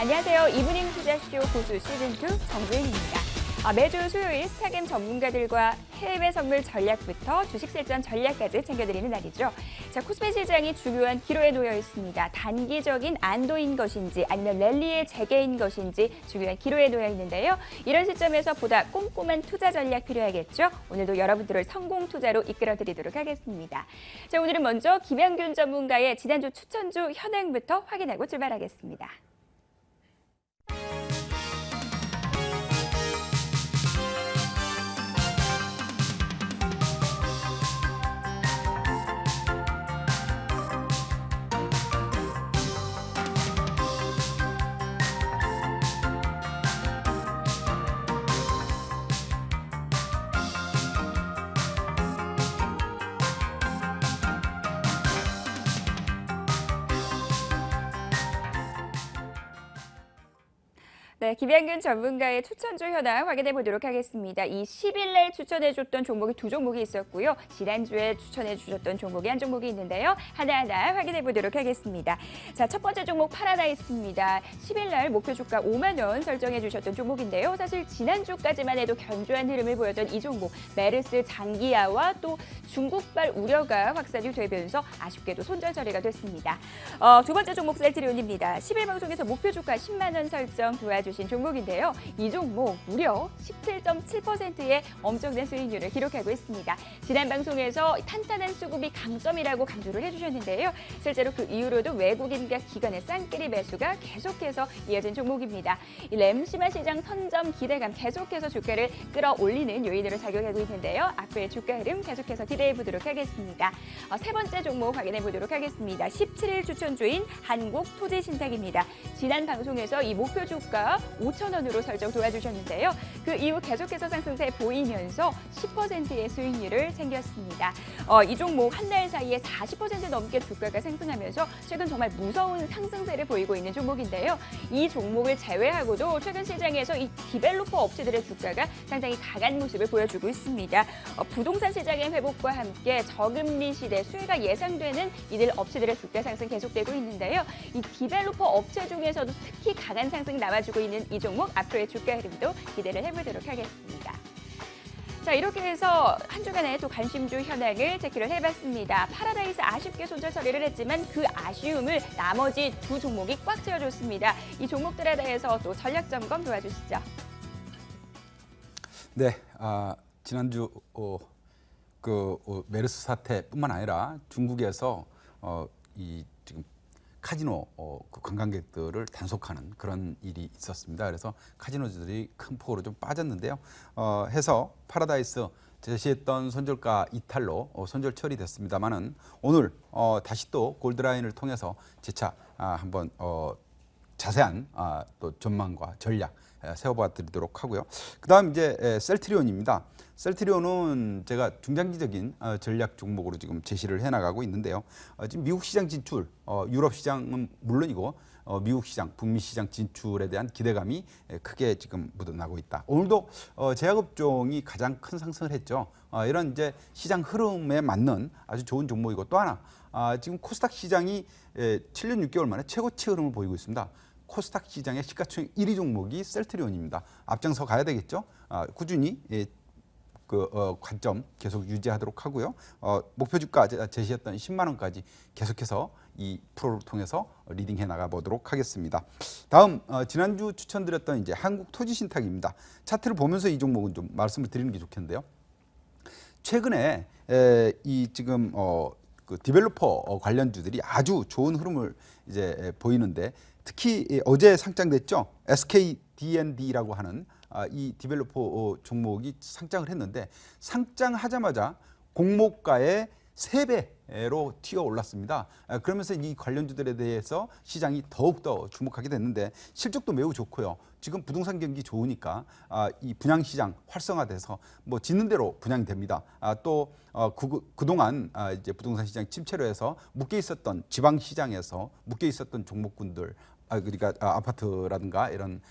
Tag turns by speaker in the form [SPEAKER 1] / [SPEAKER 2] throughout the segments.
[SPEAKER 1] 안녕하세요. 이브닝 투자쇼 고수 시즌2 정주행입니다. 매주 수요일 스타겜 전문가들과 해외 선물 전략부터 주식 실전 전략까지 챙겨드리는 날이죠. 자, 코스피 시장이 중요한 기로에 놓여 있습니다. 단기적인 안도인 것인지 아니면 랠리의 재개인 것인지 중요한 기로에 놓여 있는데요. 이런 시점에서 보다 꼼꼼한 투자 전략 필요하겠죠. 오늘도 여러분들을 성공 투자로 이끌어드리도록 하겠습니다. 자, 오늘은 먼저 김양균 전문가의 지난주 추천주 현황부터 확인하고 출발하겠습니다. 네, 김양균 전문가의 추천주 현황 확인해 보도록 하겠습니다. 이 10일 날 추천해 줬던 종목이 두 종목이 있었고요. 지난주에 추천해 주셨던 종목이 한 종목이 있는데요. 하나하나 확인해 보도록 하겠습니다. 자, 첫 번째 종목 파라다이스입니다. 10일 날 목표 주가 5만 원 설정해 주셨던 종목인데요. 사실 지난주까지만 해도 견조한 흐름을 보였던 이 종목, 메르스 장기화와 또 중국발 우려가 확산이 되면서 아쉽게도 손절 처리가 됐습니다. 두 번째 종목 셀트리온입니다. 10일 방송에서 목표 주가 10만 원 설정 도와주신 종목인데요. 이 종목 무려 17.7%의 엄청난 수익률을 기록하고 있습니다. 지난 방송에서 탄탄한 수급이 강점이라고 강조를 해주셨는데요. 실제로 그 이후로도 외국인과 기관의 쌍끌이 매수가 계속해서 이어진 종목입니다. 이 램시마 시장 선점 기대감 계속해서 주가를 끌어올리는 요인으로 작용하고 있는데요. 앞으로의 주가 흐름 계속해서 기대해 보도록 하겠습니다. 세 번째 종목 확인해 보도록 하겠습니다. 17일 추천주인 한국토지신탁입니다. 지난 방송에서 이 목표 주가 5천 원으로 설정 도와주셨는데요. 그 이후 계속해서 상승세 보이면서 10%의 수익률을 챙겼습니다. 이 종목 한 달 사이에 40% 넘게 주가가 상승하면서 최근 정말 무서운 상승세를 보이고 있는 종목인데요. 이 종목을 제외하고도 최근 시장에서 이 디벨로퍼 업체들의 주가가 상당히 강한 모습을 보여주고 있습니다. 부동산 시장의 회복과 함께 저금리 시대 수혜가 예상되는 이들 업체들의 주가 상승 계속되고 있는데요. 이 디벨로퍼 업체 중에서도 특히 강한 상승 나와주고 있는 이 종목 앞으로의 주가 흐름도 기대를 해보도록 하겠습니다. 자, 이렇게 해서 한 주간의 또 관심주 현황을 체크를 해봤습니다. 파라다이스 아쉽게 손절 처리를 했지만 그 아쉬움을 나머지 두 종목이 꽉 채워줬습니다. 이 종목들에 대해서 또 전략 점검 도와주시죠.
[SPEAKER 2] 네, 지난주 메르스 사태뿐만 아니라 중국에서 이 지금 카지노 그 관광객들을 단속하는 그런 일이 있었습니다. 그래서 카지노주들이 큰 폭으로 좀 빠졌는데요. 해서 파라다이스 제시했던 손절가 이탈로 손절 처리됐습니다만은 오늘 다시 또 골드라인을 통해서 재차 한번 자세한 또 전망과 전략 세워봐 드리도록 하고요. 그다음 이제 셀트리온입니다. 셀트리온은 제가 중장기적인 전략 종목으로 지금 제시를 해나가고 있는데요. 지금 미국 시장 진출, 유럽 시장은 물론이고 미국 시장, 북미 시장 진출에 대한 기대감이 크게 지금 묻어나고 있다. 오늘도 제약업종이 가장 큰 상승을 했죠. 이런 이제 시장 흐름에 맞는 아주 좋은 종목이고 또 하나 지금 코스닥 시장이 7년 6개월 만에 최고치 흐름을 보이고 있습니다. 코스닥 시장의 시가총액 1위 종목이 셀트리온입니다. 앞장서 가야 되겠죠. 꾸준히 관점 계속 유지하도록 하고요. 목표 주가 제시했던 10만 원까지 계속해서 이 프로를 통해서 리딩해 나가 보도록 하겠습니다. 다음 지난주 추천드렸던 이제 한국토지신탁입니다. 차트를 보면서 이 종목은 좀 말씀을 드리는 게 좋겠는데요. 최근에 이 지금 그 디벨로퍼 관련주들이 아주 좋은 흐름을 이제 보이는데 특히 어제 상장됐죠. SKD&D라고 하는 이 디벨로퍼 종목이 상장을 했는데 상장하자마자 공모가의 3배로 튀어 올랐습니다. 그러면서 이 관련주들에 대해서 시장이 더욱더 주목하게 됐는데 실적도 매우 좋고요. 지금 부동산 경기 좋으니까 이 분양시장 활성화돼서 뭐 짓는 대로 분양이 됩니다. 또 그동안 이제 부동산 시장 침체로 해서 묶여 있었던 지방시장에서 묶여 있었던 종목군들 그러니까 아파트라든가 이런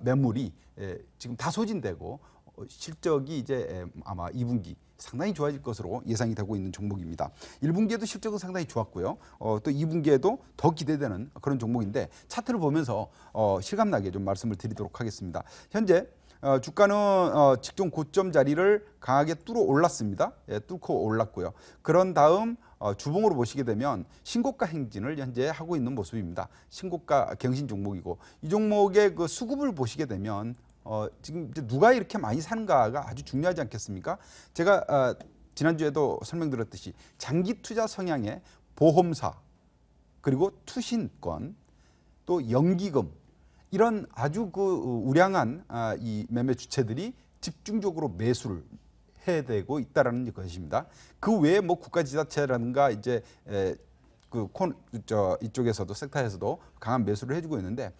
[SPEAKER 2] 매물이 지금 다 소진되고 실적이 이제 아마 2분기 상당히 좋아질 것으로 예상이 되고 있는 종목입니다. 1분기에도 실적은 상당히 좋았고요. 또 2분기에도 더 기대되는 그런 종목인데 차트를 보면서 실감나게 좀 말씀을 드리도록 하겠습니다. 현재 주가는 직전 고점 자리를 강하게 뚫어 올랐습니다. 예, 뚫고 올랐고요. 그런 다음 주봉으로 보시게 되면 신고가 행진을 현재 하고 있는 모습입니다. 신고가 경신 종목이고 이 종목의 그 수급을 보시게 되면 지금 이제 누가 이렇게 많이 사는가가 아주 중요하지 않겠습니까? 제가 지난주에도 설명드렸듯이 장기 투자 성향의 보험사 그리고 투신권 또 연기금 이런 아주 그 우량한 이 매매 주체들이 집중적으로 매수를 해야 되고 있다라는 것입니다. 그 외에 뭐 국가지자체라든가 이제 이쪽에서도 섹터에서도 강한 매수를 해주고 있는데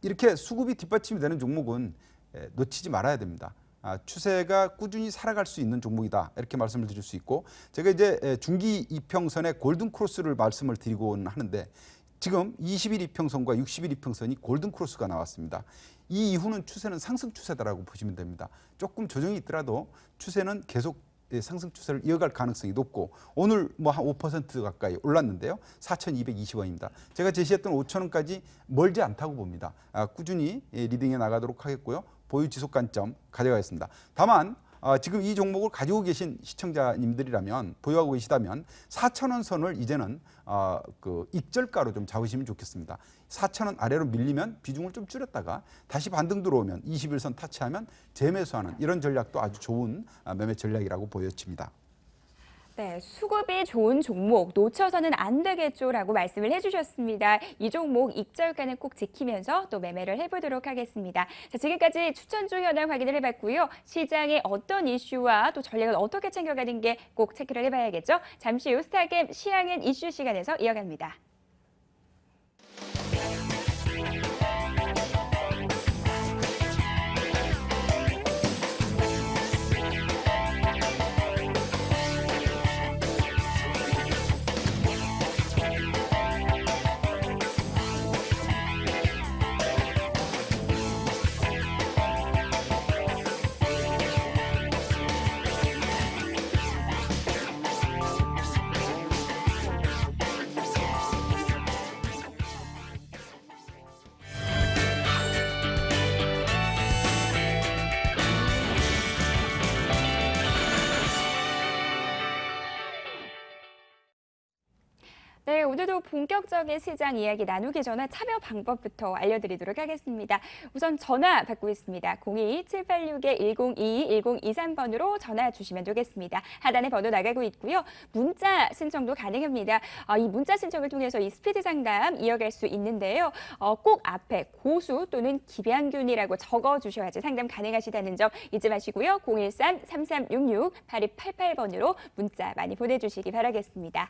[SPEAKER 2] 이렇게 수급이 뒷받침이 되는 종목은 놓치지 말아야 됩니다. 추세가 꾸준히 살아갈 수 있는 종목이다 이렇게 말씀을 드릴 수 있고 제가 이제 중기 이평선의 골든 크로스를 말씀을 드리고는 하는데 지금 20일 이평선과 60일 이평선이 골든 크로스가 나왔습니다. 이 이후는 추세는 상승 추세다라고 보시면 됩니다. 조금 조정이 있더라도 추세는 계속 상승 추세를 이어갈 가능성이 높고 오늘 뭐 한 5% 가까이 올랐는데요. 4,220원입니다. 제가 제시했던 5,000원까지 멀지 않다고 봅니다. 꾸준히 리딩해 나가도록 하겠고요. 보유 지속 관점 가져가겠습니다. 다만 지금 이 종목을 가지고 계신 시청자님들이라면 보유하고 계시다면 4,000원 선을 이제는 그 익절가로 좀 잡으시면 좋겠습니다. 4,000원 아래로 밀리면 비중을 좀 줄였다가 다시 반등 들어오면 21선 타치하면 재매수하는 이런 전략도 아주 좋은 매매 전략이라고 보여집니다.
[SPEAKER 1] 네, 수급이 좋은 종목 놓쳐서는 안 되겠죠라고 말씀을 해주셨습니다. 이 종목 익절가는 꼭 지키면서 또 매매를 해보도록 하겠습니다. 자, 지금까지 추천주 현황 확인을 해봤고요. 시장의 어떤 이슈와 또 전략을 어떻게 챙겨가는 게 꼭 체크를 해봐야겠죠. 잠시 후 스타겜 시황은 이슈 시간에서 이어갑니다. 네, 오늘도 본격적인 시장 이야기 나누기 전에 참여 방법부터 알려드리도록 하겠습니다. 우선 전화 받고 있습니다. 02-786-1022, 1023번으로 전화 주시면 되겠습니다. 하단에 번호 나가고 있고요. 문자 신청도 가능합니다. 이 문자 신청을 통해서 이 스피드 상담 이어갈 수 있는데요. 꼭 앞에 고수 또는 기량균이라고 적어주셔야지 상담 가능하시다는 점 잊지 마시고요. 013-3366-8288번으로 문자 많이 보내주시기 바라겠습니다.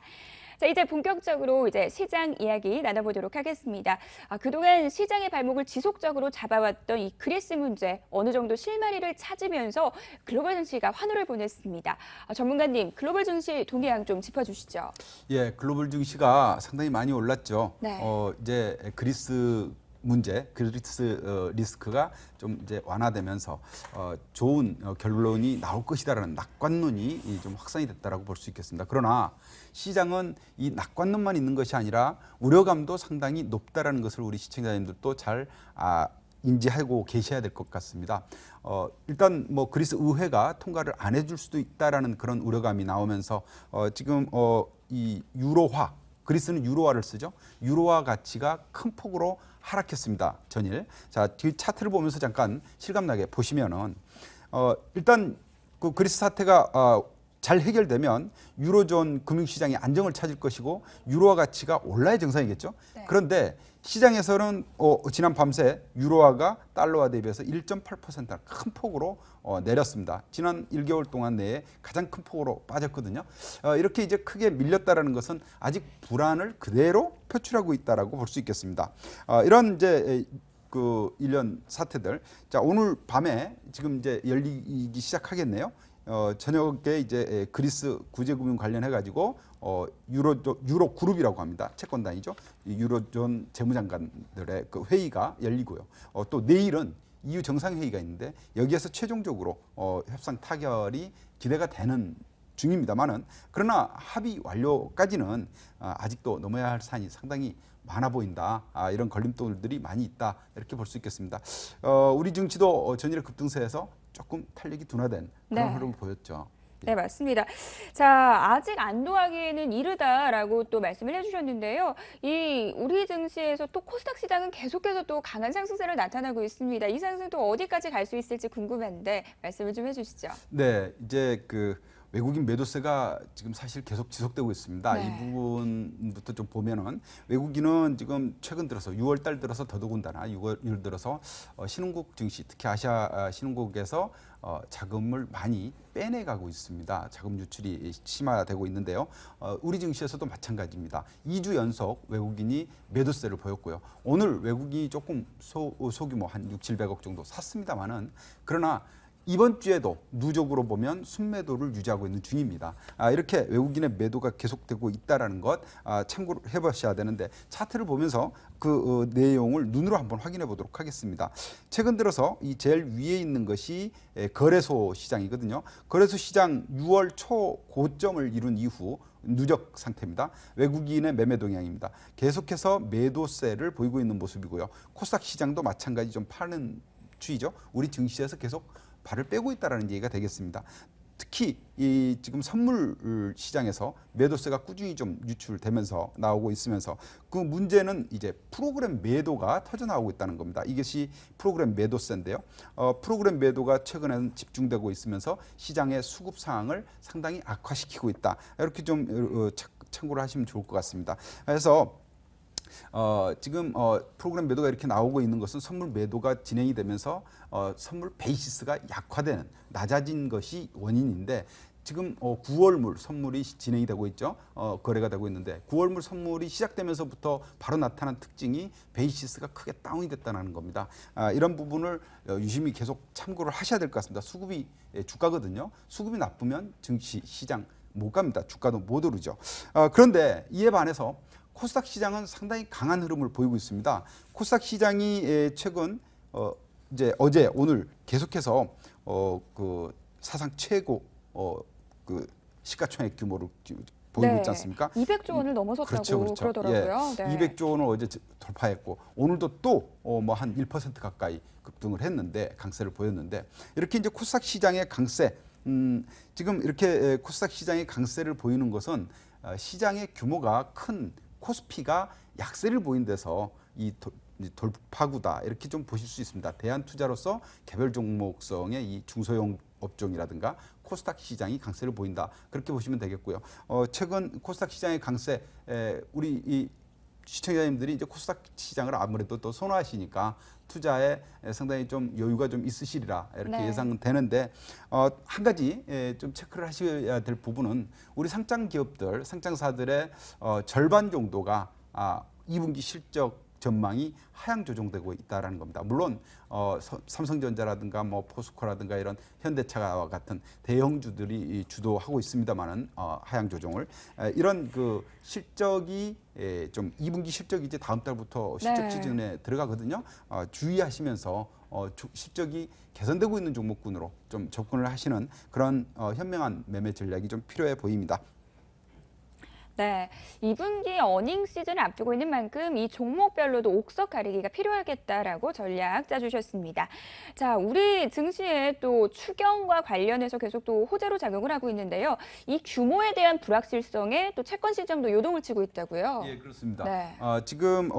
[SPEAKER 1] 자, 이제 본격적으로 이제 시장 이야기 나눠보도록 하겠습니다. 그동안 시장의 발목을 지속적으로 잡아왔던 이 그리스 문제 어느 정도 실마리를 찾으면서 글로벌 증시가 환호를 보냈습니다. 전문가님, 글로벌 증시 동향 좀 짚어주시죠.
[SPEAKER 2] 예, 글로벌 증시가 상당히 많이 올랐죠.
[SPEAKER 1] 네.
[SPEAKER 2] 이제 그리스 문제, 그리스 리스크가 좀 이제 완화되면서 좋은 결론이 나올 것이다라는 낙관론이 좀 확산이 됐다라고 볼 수 있겠습니다. 그러나 시장은 이 낙관론만 있는 것이 아니라 우려감도 상당히 높다라는 것을 우리 시청자님들도 잘 인지하고 계셔야 될 것 같습니다. 일단 뭐 그리스 의회가 통과를 안 해줄 수도 있다라는 그런 우려감이 나오면서 지금 이 유로화, 그리스는 유로화를 쓰죠. 유로화 가치가 큰 폭으로 하락했습니다. 전일. 자, 뒤 차트를 보면서 잠깐 실감나게 보시면은 일단 그 그리스 사태가 잘 해결되면 유로존 금융시장이 안정을 찾을 것이고 유로화 가치가 올라야 정상이겠죠.
[SPEAKER 1] 네.
[SPEAKER 2] 그런데 시장에서는 지난 밤새 유로화가 달러화 대비해서 1.8% 큰 폭으로 내렸습니다. 지난 1개월 동안 내에 가장 큰 폭으로 빠졌거든요. 이렇게 이제 크게 밀렸다라는 것은 아직 불안을 그대로 표출하고 있다라고 볼 수 있겠습니다. 이런 이제 그 일련 사태들, 자 오늘 밤에 지금 이제 열리기 시작하겠네요. 저녁에 이제 그리스 구제금융 관련해 가지고 유로 그룹이라고 합니다. 채권단이죠. 유로존 재무장관들의 그 회의가 열리고요. 또 내일은 EU 정상회의가 있는데 여기에서 최종적으로 협상 타결이 기대가 되는 중입니다만은 그러나 합의 완료까지는 아직도 넘어야 할 산이 상당히 많아 보인다. 이런 걸림돌들이 많이 있다. 이렇게 볼 수 있겠습니다. 우리 증시도 전일의 급등세에서 조금 탄력이 둔화된 그런
[SPEAKER 1] 네.
[SPEAKER 2] 흐름을 보였죠.
[SPEAKER 1] 네, 맞습니다. 자, 아직 안도하기에는 이르다라고 또 말씀을 해주셨는데요. 이 우리 증시에서 또 코스닥 시장은 계속해서 또 강한 상승세를 나타나고 있습니다. 이 상승 또 어디까지 갈 수 있을지 궁금한데 말씀을 좀 해주시죠.
[SPEAKER 2] 네, 이제 그 외국인 매도세가 지금 사실 계속 지속되고 있습니다.
[SPEAKER 1] 네.
[SPEAKER 2] 이 부분부터 좀 보면은 외국인은 지금 최근 들어서 6월 달 들어서 더더군다나 6월 들어서 신흥국 증시, 특히 아시아 신흥국에서 자금을 많이 빼내가고 있습니다. 자금 유출이 심화되고 있는데요. 우리 증시에서도 마찬가지입니다. 2주 연속 외국인이 매도세를 보였고요. 오늘 외국인이 조금 소규모 한 6, 700억 정도 샀습니다만은 그러나 이번 주에도 누적으로 보면 순매도를 유지하고 있는 중입니다. 이렇게 외국인의 매도가 계속되고 있다는 것 참고를 해보셔야 되는데 차트를 보면서 그 내용을 눈으로 한번 확인해 보도록 하겠습니다. 최근 들어서 이 제일 위에 있는 것이 거래소 시장이거든요. 거래소 시장 6월 초 고점을 이룬 이후 누적 상태입니다. 외국인의 매매 동향입니다. 계속해서 매도세를 보이고 있는 모습이고요. 코스닥 시장도 마찬가지 좀 파는 추이죠. 우리 증시에서 계속 발을 빼고 있다는 얘기가 되겠습니다. 특히 이 지금 선물 시장에서 매도세가 꾸준히 좀 유출되면서 나오고 있으면서 그 문제는 이제 프로그램 매도가 터져 나오고 있다는 겁니다. 이것이 프로그램 매도세인데요. 프로그램 매도가 최근에는 집중되고 있으면서 시장의 수급 상황을 상당히 악화시키고 있다. 이렇게 좀 참고를 하시면 좋을 것 같습니다. 그래서 지금 프로그램 매도가 이렇게 나오고 있는 것은 선물 매도가 진행이 되면서 선물 베이시스가 약화되는 낮아진 것이 원인인데 지금 9월물 선물이 진행이 되고 있죠. 거래가 되고 있는데 9월물 선물이 시작되면서부터 바로 나타난 특징이 베이시스가 크게 다운이 됐다는 겁니다. 이런 부분을 유심히 계속 참고를 하셔야 될 것 같습니다. 수급이 주가거든요. 수급이 나쁘면 증시 시장 못 갑니다. 주가도 못 오르죠. 그런데 이에 반해서 코스닥 시장은 상당히 강한 흐름을 보이고 있습니다. 코스닥 시장이 최근 이제 어제 오늘 계속해서 그 사상 최고 그 시가총액 규모를 보이고 있지 않습니까?
[SPEAKER 1] 200조 원을 넘어섰다고
[SPEAKER 2] 그렇죠.
[SPEAKER 1] 그러더라고요.
[SPEAKER 2] 예,
[SPEAKER 1] 네.
[SPEAKER 2] 200조 원을 어제 돌파했고 오늘도 또 뭐 한 1% 가까이 급등을 했는데 강세를 보였는데 이렇게 이제 코스닥 시장의 강세 지금 이렇게 코스닥 시장의 강세를 보이는 것은 시장의 규모가 큰 코스피가 약세를 보인 데서 이 돌파구다 이렇게 좀 보실 수 있습니다. 대안투자로서 개별 종목성의 이 중소형 업종이라든가 코스닥 시장이 강세를 보인다 그렇게 보시면 되겠고요. 최근 코스닥 시장의 강세 우리 이 시청자님들이 이제 코스닥 시장을 아무래도 또 선호하시니까 투자에 상당히 좀 여유가 좀 있으시리라 이렇게
[SPEAKER 1] 네.
[SPEAKER 2] 예상되는데 한 가지 좀 체크를 하셔야 될 부분은 우리 상장 기업들, 상장사들의 절반 정도가 2분기 실적 전망이 하향 조정되고 있다라는 겁니다. 물론 삼성전자라든가 뭐 포스코라든가 이런 현대차와 같은 대형주들이 주도하고 있습니다만은 하향 조정을 이런 그 실적이 좀 2분기 실적이 이제 다음 달부터 실적 시즌에 들어가거든요. 주의하시면서 실적이 개선되고 있는 종목군으로 좀 접근을 하시는 그런 현명한 매매 전략이 좀 필요해 보입니다.
[SPEAKER 1] 네, 2분기 어닝 시즌을 앞두고 있는 만큼 이 종목별로도 옥석 가리기가 필요하겠다라고 전략 짜주셨습니다. 자, 우리 증시에 또 추경과 관련해서 계속 또 호재로 작용을 하고 있는데요. 이 규모에 대한 불확실성에 또 채권 시장도 요동을 치고 있다고요.
[SPEAKER 2] 예, 그렇습니다.
[SPEAKER 1] 네.
[SPEAKER 2] 지금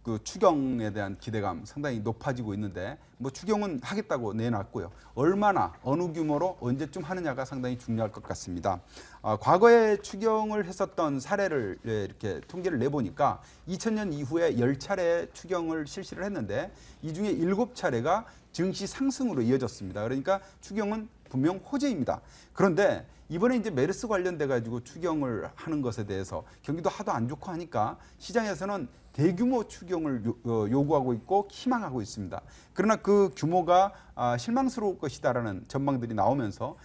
[SPEAKER 2] 그 추경에 대한 기대감 상당히 높아지고 있는데 뭐 추경은 하겠다고 내놨고요. 얼마나 어느 규모로 언제쯤 하느냐가 상당히 중요할 것 같습니다. 과거에 추경을 했었던 사례를 이렇게 통계를 내보니까 2000년 이후에 10차례 추경을 실시를 했는데 이 중에 7차례가 증시 상승으로 이어졌습니다. 그러니까 추경은 분명 호재입니다. 그런데 이번에 이제 메르스 관련돼 가지고 추경을 하는 것에 대해서 경기도 하도 안 좋고 하니까 시장에서는 대규모 추경을 요구하고 있고 희망하고 있습니다. 그러나 그 규모가 실망스러울 것이다라는 전망들이 나오면서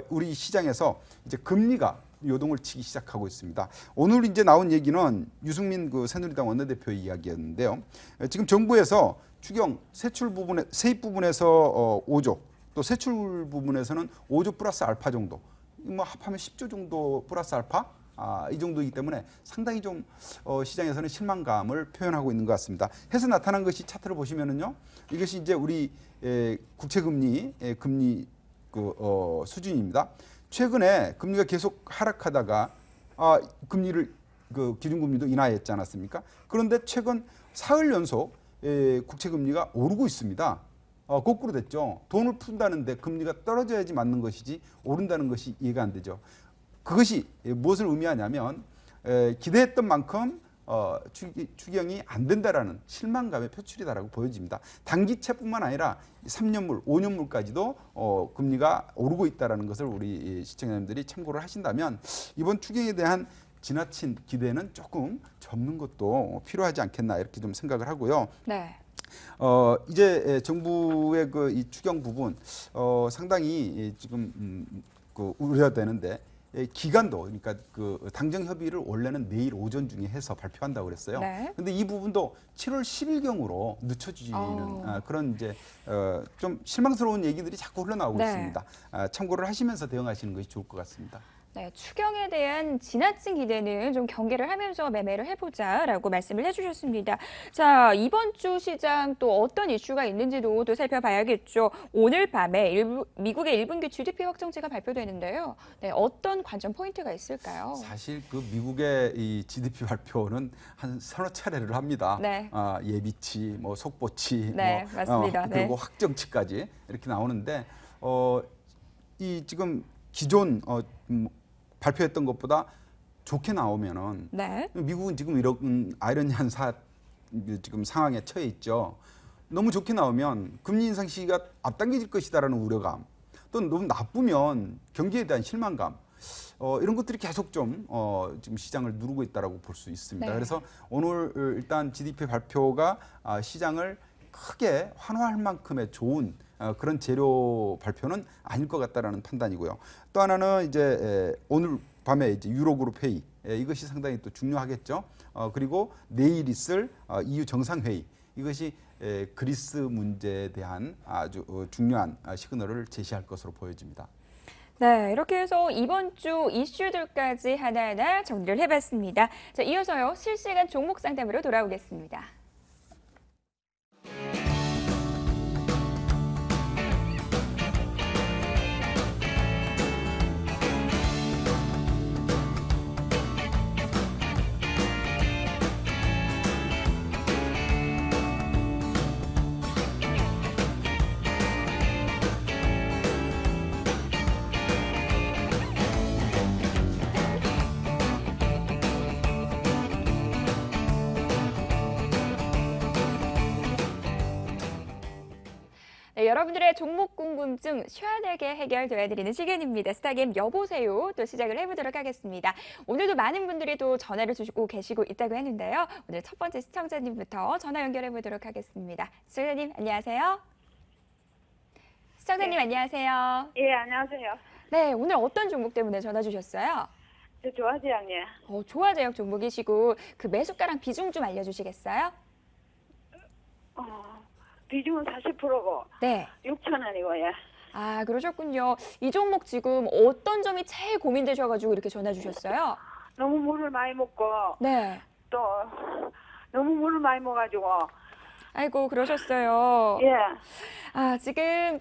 [SPEAKER 2] 우리 시장에서 이제 금리가 요동을 치기 시작하고 있습니다. 오늘 이제 나온 얘기는 유승민 그 새누리당 원내대표의 이야기였는데요. 지금 정부에서 추경 세출 부분에 세입 부분에서 5조, 또 세출 부분에서는 5조 플러스 알파 정도, 뭐 합하면 10조 정도 플러스 알파 이 정도이기 때문에 상당히 좀 시장에서는 실망감을 표현하고 있는 것 같습니다. 해서 나타난 것이 차트를 보시면은요, 이것이 이제 우리 국채금리 금리 수준입니다. 최근에 금리가 계속 하락하다가 금리를 기준금리도 인하했지 않았습니까? 그런데 최근 사흘 연속 국채금리가 오르고 있습니다. 거꾸로 됐죠. 돈을 푼다는데 금리가 떨어져야지 맞는 것이지 오른다는 것이 이해가 안 되죠. 그것이 무엇을 의미하냐면 기대했던 만큼 추경이 안 된다라는 실망감의 표출이다라고 보여집니다. 단기채뿐만 아니라 3년물, 5년물까지도 금리가 오르고 있다라는 것을 우리 시청자님들이 참고를 하신다면 이번 추경에 대한 지나친 기대는 조금 접는 것도 필요하지 않겠나 이렇게 좀 생각을 하고요.
[SPEAKER 1] 네.
[SPEAKER 2] 이제 정부의 이 추경 부분 상당히 지금 우려되는데 기간도, 그러니까 당정 협의를 원래는 내일 오전 중에 해서 발표한다고 그랬어요.
[SPEAKER 1] 네.
[SPEAKER 2] 근데 이 부분도 7월 10일경으로 늦춰지는 그런 이제 좀 실망스러운 얘기들이 자꾸 흘러나오고
[SPEAKER 1] 네.
[SPEAKER 2] 있습니다. 참고를 하시면서 대응하시는 것이 좋을 것 같습니다.
[SPEAKER 1] 네, 추경에 대한 지나친 기대는 좀 경계를 하면서 매매를 해보자라고 말씀을 해주셨습니다. 자, 이번 주 시장 또 어떤 이슈가 있는지도 또 살펴봐야겠죠. 오늘 밤에 미국의 1분기 GDP 확정치가 발표되는데요. 네, 어떤 관전 포인트가 있을까요?
[SPEAKER 2] 사실 미국의 이 GDP 발표는 한 서너 차례를 합니다.
[SPEAKER 1] 네.
[SPEAKER 2] 예비치, 뭐 속보치,
[SPEAKER 1] 네, 맞습니다.
[SPEAKER 2] 그리고
[SPEAKER 1] 네. 확정치까지
[SPEAKER 2] 이렇게 나오는데 이 지금 기존 발표했던 것보다 좋게 나오면은
[SPEAKER 1] 네.
[SPEAKER 2] 미국은 지금 이런 아이러니한 지금 상황에 처해 있죠. 너무 좋게 나오면 금리 인상 시기가 앞당겨질 것이다라는 우려감, 또 너무 나쁘면 경기에 대한 실망감, 이런 것들이 계속 좀 지금 시장을 누르고 있다라고 볼 수 있습니다.
[SPEAKER 1] 네.
[SPEAKER 2] 그래서 오늘 일단 GDP 발표가 시장을 크게 환호할 만큼의 좋은 그런 재료 발표는 아닐 것 같다라는 판단이고요. 또 하나는 이제 오늘 밤에 이제 유로그룹 회의, 이것이 상당히 또 중요하겠죠. 그리고 내일 있을 EU 정상회의, 이것이 그리스 문제에 대한 아주 중요한 시그널을 제시할 것으로 보여집니다.
[SPEAKER 1] 네, 이렇게 해서 이번 주 이슈들까지 하나하나 정리를 해봤습니다. 자, 이어서요, 실시간 종목 상담으로 돌아오겠습니다. 네, 여러분들의 종목 궁금증 시원하게 해결도와드리는 시간입니다. 스타게임 여보세요 또 시작을 해보도록 하겠습니다. 오늘도 많은 분들이 또 전화를 주시고 계시고 있다고 했는데요. 오늘 첫 번째 시청자님부터 전화 연결해보도록 하겠습니다. 시청자님 안녕하세요. 시청자님
[SPEAKER 3] 네.
[SPEAKER 1] 안녕하세요.
[SPEAKER 3] 예, 안녕하세요.
[SPEAKER 1] 네, 오늘 어떤 종목 때문에 전화 주셨어요?
[SPEAKER 3] 저 조화제약님.
[SPEAKER 1] 조화제약 종목이시고 그 매수가랑 비중 좀 알려주시겠어요?
[SPEAKER 3] 비중은 40%고
[SPEAKER 1] 네.
[SPEAKER 3] 6,000원이고, 예.
[SPEAKER 1] 아, 그러셨군요. 이 종목 지금 어떤 점이 제일 고민되셔가지고 이렇게 전화 주셨어요?
[SPEAKER 3] 너무 물을 많이 먹고,
[SPEAKER 1] 네.
[SPEAKER 3] 또, 너무 물을 많이 먹어가지고,
[SPEAKER 1] 아이고, 그러셨어요.
[SPEAKER 3] 예.
[SPEAKER 1] 아, 지금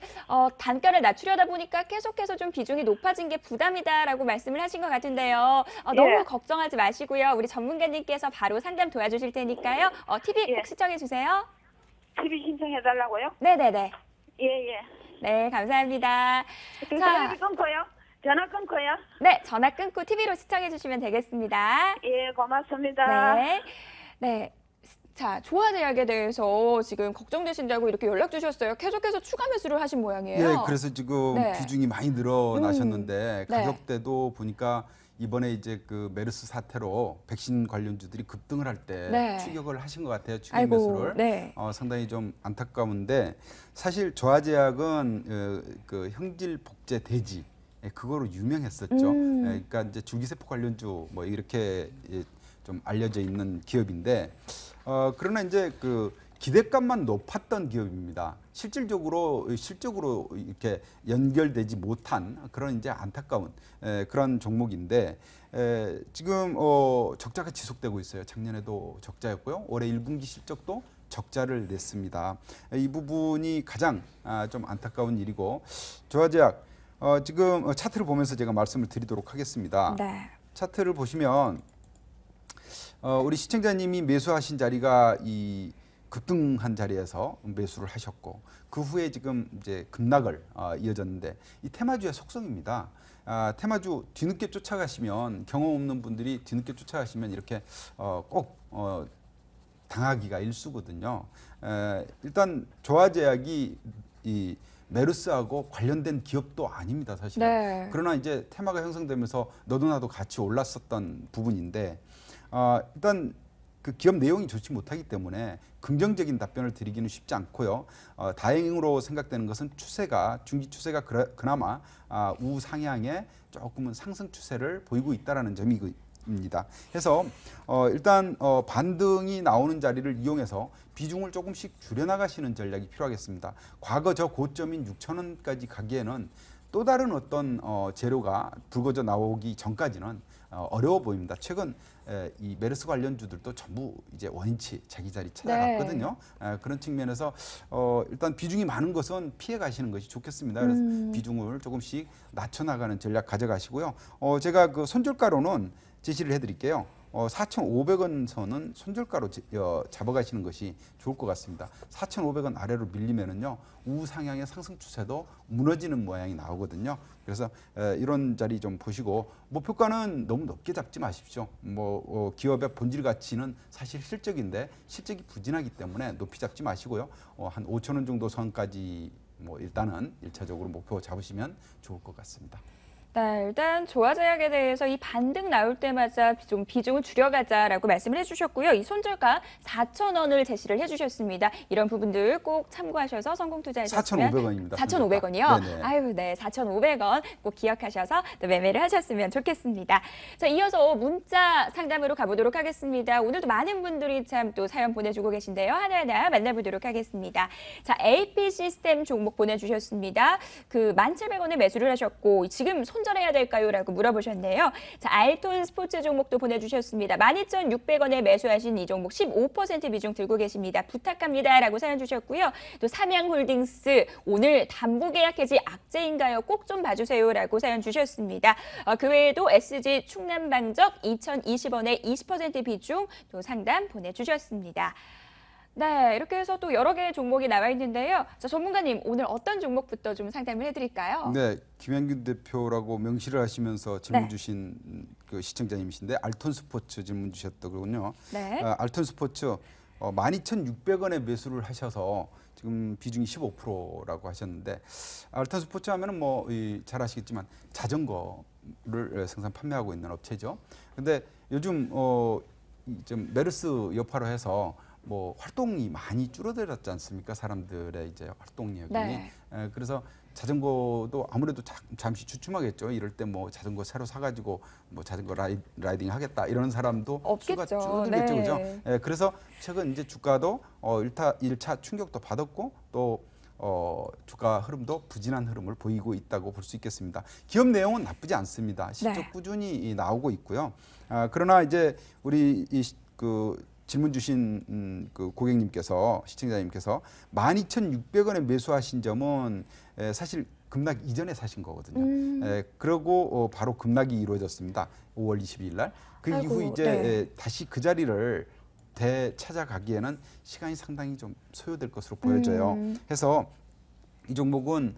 [SPEAKER 1] 단가를 낮추려다 보니까 계속해서 좀 비중이 높아진 게 부담이다라고 말씀을 하신 것 같은데요. 너무
[SPEAKER 3] 예.
[SPEAKER 1] 걱정하지 마시고요. 우리 전문가님께서 바로 상담 도와주실 테니까요. TV
[SPEAKER 3] 예.
[SPEAKER 1] 꼭 시청해 주세요.
[SPEAKER 3] TV 신청해달라고요?
[SPEAKER 1] 네네네.
[SPEAKER 3] 예, 예.
[SPEAKER 1] 네, 감사합니다.
[SPEAKER 3] 그
[SPEAKER 1] 자.
[SPEAKER 3] 전화 끊고요? 전화 끊고요?
[SPEAKER 1] 네, 전화 끊고 TV로 시청해 주시면 되겠습니다.
[SPEAKER 3] 예, 고맙습니다.
[SPEAKER 1] 네. 네. 자, 조화제약에 대해서 지금 걱정되신다고 이렇게 연락 주셨어요. 계속해서 추가 매수를 하신 모양이에요.
[SPEAKER 2] 예, 그래서 지금
[SPEAKER 1] 네.
[SPEAKER 2] 비중이 많이 늘어나셨는데
[SPEAKER 1] 네.
[SPEAKER 2] 가격대도 보니까 이번에 이제 그 메르스 사태로 백신 관련주들이 급등을 할 때
[SPEAKER 1] 네.
[SPEAKER 2] 추격을 하신 것 같아요. 추격
[SPEAKER 1] 아이고,
[SPEAKER 2] 매수를.
[SPEAKER 1] 네.
[SPEAKER 2] 상당히 좀 안타까운데 사실 조화제약은 그 형질 복제 대지 그거로 유명했었죠. 그러니까 이제 줄기세포 관련주 뭐 이렇게 좀 알려져 있는 기업인데 그러나 이제 그 기대감만 높았던 기업입니다. 실질적으로 이렇게 연결되지 못한 그런 이제 안타까운 그런 종목인데 지금 적자가 지속되고 있어요. 작년에도 적자였고요. 올해 1분기 실적도 적자를 냈습니다. 이 부분이 가장 좀 안타까운 일이고 조화제약 지금 차트를 보면서 제가 말씀을 드리도록 하겠습니다.
[SPEAKER 1] 네.
[SPEAKER 2] 차트를 보시면 우리 시청자님이 매수하신 자리가 이 급등한 자리에서 매수를 하셨고 그 후에 지금 이제 급락을 이어졌는데 이 테마주의 속성입니다. 테마주 뒤늦게 쫓아가시면 경험 없는 분들이 뒤늦게 쫓아가시면 이렇게 꼭 당하기가 일쑤거든요. 일단 조화제약이 이 메르스하고 관련된 기업도 아닙니다, 사실은.
[SPEAKER 1] 네.
[SPEAKER 2] 그러나 이제 테마가 형성되면서 너도 나도 같이 올랐었던 부분인데 일단 그 기업 내용이 좋지 못하기 때문에 긍정적인 답변을 드리기는 쉽지 않고요. 다행으로 생각되는 것은 중기 추세가 그나마 우상향의 조금은 상승 추세를 보이고 있다라는 점입니다. 해서 일단 반등이 나오는 자리를 이용해서 비중을 조금씩 줄여나가시는 전략이 필요하겠습니다. 과거 저 고점인 6,000원까지 가기에는 또 다른 어떤 재료가 불거져 나오기 전까지는 어려워 보입니다. 최근 이 메르스 관련주들도 전부 이제 원위치 자기 자리 찾아갔거든요. 그런 측면에서 일단 비중이 많은 것은 피해 가시는 것이 좋겠습니다. 그래서 비중을 조금씩 낮춰나가는 전략 가져가시고요. 제가 그 손절가로는 제시를 해드릴게요. 4,500원 선은 손절가로 잡아가시는 것이 좋을 것 같습니다. 4,500원 아래로 밀리면은요 우상향의 상승 추세도 무너지는 모양이 나오거든요. 그래서 이런 자리 좀 보시고 목표가는 너무 높게 잡지 마십시오. 기업의 본질 가치는 사실 실적인데 실적이 부진하기 때문에 높이 잡지 마시고요. 한 5,000원 정도 선까지 일단은 1차적으로 목표 잡으시면 좋을 것 같습니다.
[SPEAKER 1] 네, 일단 조화제약에 대해서 이 반등 나올 때마다 좀 비중을 줄여가자라고 말씀을 해주셨고요. 이 손절가 4,000원을 제시를 해주셨습니다. 이런 부분들 꼭 참고하셔서 성공 투자하셨으면
[SPEAKER 2] 4,500원입니다.
[SPEAKER 1] 4,500원이요?
[SPEAKER 2] 네네.
[SPEAKER 1] 아유, 네, 4,500원 꼭 기억하셔서 또 매매를 하셨으면 좋겠습니다. 자, 이어서 문자 상담으로 가보도록 하겠습니다. 오늘도 많은 분들이 참 또 사연 보내주고 계신데요. 하나하나 만나보도록 하겠습니다. 자, AP 시스템 종목 보내주셨습니다. 그 1,700원에 매수를 하셨고 지금 손절해야 될까요? 라고 물어보셨네요. 자, 알톤 스포츠 종목도 보내주셨습니다. 12,600원에 매수하신 이 종목 15% 비중 들고 계십니다. 부탁합니다. 라고 사연 주셨고요. 또 삼양홀딩스 오늘 담보 계약 해지 악재인가요? 꼭 좀 봐주세요. 라고 사연 주셨습니다. 그 외에도 SG 충남방적 2,020원에 20% 비중 또 상담 보내주셨습니다. 네, 이렇게 해서 또 여러 개의 종목이 나와 있는데요. 자, 전문가님, 오늘 어떤 종목부터 좀 상담을 해드릴까요?
[SPEAKER 2] 네, 김현균 대표라고 명시를 하시면서 질문
[SPEAKER 1] 네.
[SPEAKER 2] 주신 그 시청자님이신데 알톤 스포츠 질문 주셨더군요.
[SPEAKER 1] 네.
[SPEAKER 2] 알톤 스포츠 12,600원에 매수를 하셔서 지금 비중이 15%라고 하셨는데 알톤 스포츠 하면은 잘 아시겠지만 자전거를 생산 판매하고 있는 업체죠. 근데 요즘 좀 메르스 여파로 해서 활동이 많이 줄어들었지 않습니까? 사람들의 이제 활동력이.
[SPEAKER 1] 네.
[SPEAKER 2] 그래서 자전거도 아무래도 잠시 주춤하겠죠. 이럴 때 자전거 새로 사가지고 자전거 라이딩 하겠다 이런 사람도 수가
[SPEAKER 1] 없겠죠.
[SPEAKER 2] 줄어들겠죠,
[SPEAKER 1] 네.
[SPEAKER 2] 그죠? 그래서 최근 이제 주가도 1차 충격도 받았고 또 주가 흐름도 부진한 흐름을 보이고 있다고 볼 수 있겠습니다. 기업 내용은 나쁘지 않습니다. 실적
[SPEAKER 1] 네.
[SPEAKER 2] 꾸준히 나오고 있고요. 그러나 이제 우리 그 질문 주신 그 고객님께서 시청자님께서 12,600원에 매수하신 점은 사실 급락 이전에 사신 거거든요. 그리고 바로 급락이 이루어졌습니다. 5월 22일 날. 그
[SPEAKER 1] 아이고,
[SPEAKER 2] 이후 이제
[SPEAKER 1] 네.
[SPEAKER 2] 다시 그 자리를 되찾아가기에는 시간이 상당히 좀 소요될 것으로 보여져요. 해서 이 종목은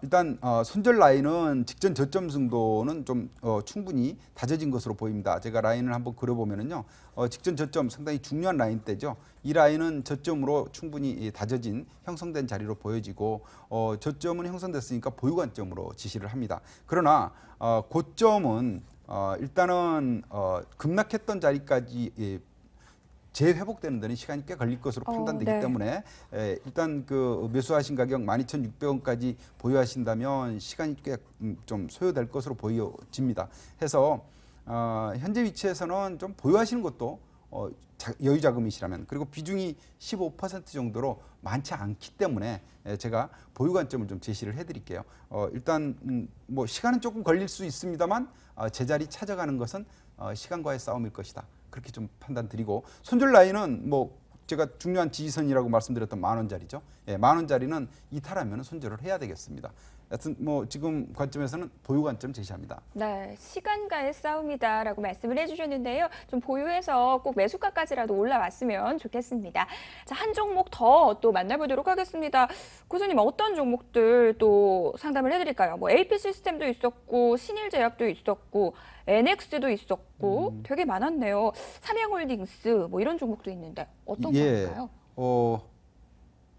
[SPEAKER 2] 일단 손절 라인은 직전 저점 정도는 좀 충분히 다져진 것으로 보입니다. 제가 라인을 한번 그려보면은요, 직전 저점 상당히 중요한 라인대죠. 이 라인은 저점으로 충분히 다져진 형성된 자리로 보여지고 저점은 형성됐으니까 보유 관점으로 지시를 합니다. 그러나 고점은 일단은 급락했던 자리까지 재회복되는 데는 시간이 꽤 걸릴 것으로 판단되기
[SPEAKER 1] 네.
[SPEAKER 2] 때문에 일단 그 매수하신 가격 12,600원까지 보유하신다면 시간이 꽤 좀 소요될 것으로 보여집니다. 해서 현재 위치에서는 좀 보유하시는 것도 여유 자금이시라면, 그리고 비중이 15% 정도로 많지 않기 때문에 제가 보유 관점을 좀 제시를 해드릴게요. 일단 뭐 시간은 조금 걸릴 수 있습니다만 제자리 찾아가는 것은 시간과의 싸움일 것이다. 그렇게 좀 판단드리고, 손절 라인은 뭐 제가 중요한 지지선이라고 말씀드렸던 10,000원짜리죠. 예, 10,000원짜리는 이탈하면 손절을 해야 되겠습니다. 하여튼 뭐 지금 관점에서는 보유 관점 제시합니다.
[SPEAKER 1] 네, 시간과의 싸움이다라고 말씀을 해주셨는데요. 좀 보유해서 꼭 매수가까지라도 올라왔으면 좋겠습니다. 자, 한 종목 더 또 만나보도록 하겠습니다. 교수님, 어떤 종목들 또 상담을 해드릴까요? 뭐 AP 시스템도 있었고, 신일제약도 있었고, NX도 있었고, 되게 많았네요. 삼양홀딩스 뭐 이런 종목도 있는데 어떤 건가요?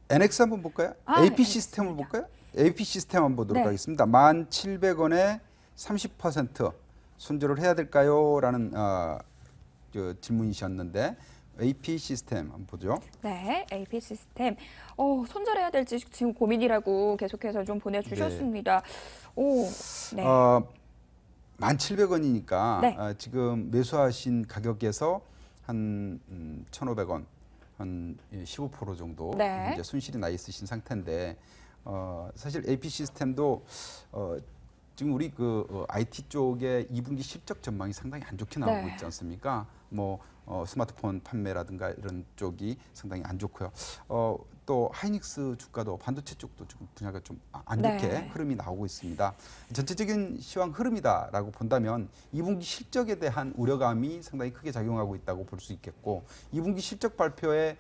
[SPEAKER 2] NX 한번 볼까요?
[SPEAKER 1] 아,
[SPEAKER 2] AP
[SPEAKER 1] 네,
[SPEAKER 2] 시스템을
[SPEAKER 1] 알겠습니다.
[SPEAKER 2] 볼까요? AP 시스템 한번 보도록
[SPEAKER 1] 네.
[SPEAKER 2] 하겠습니다. 1,700원에 30% 손절을 해야 될까요? 라는 질문이셨는데, AP 시스템 한번 보죠.
[SPEAKER 1] 네, AP 시스템. 손절해야 될지 지금 고민이라고 계속해서 좀 보내주셨습니다. 오, 네.
[SPEAKER 2] 1,700원이니까
[SPEAKER 1] 네.
[SPEAKER 2] 지금 매수하신 가격에서 한 1,500원, 한 15% 정도
[SPEAKER 1] 네.
[SPEAKER 2] 이제 손실이 나 있으신 상태인데, 사실 AP 시스템도 지금 우리 IT 쪽의 2분기 실적 전망이 상당히 안 좋게 나오고
[SPEAKER 1] 네.
[SPEAKER 2] 있지 않습니까? 뭐 스마트폰 판매라든가 이런 쪽이 상당히 안 좋고요. 또 하이닉스 주가도 반도체 쪽도 지금 분야가 좀 안 좋게
[SPEAKER 1] 네.
[SPEAKER 2] 흐름이 나오고 있습니다. 전체적인 시황 흐름이다라고 본다면 2분기 실적에 대한 우려감이 상당히 크게 작용하고 있다고 볼 수 있겠고, 2분기 실적 발표에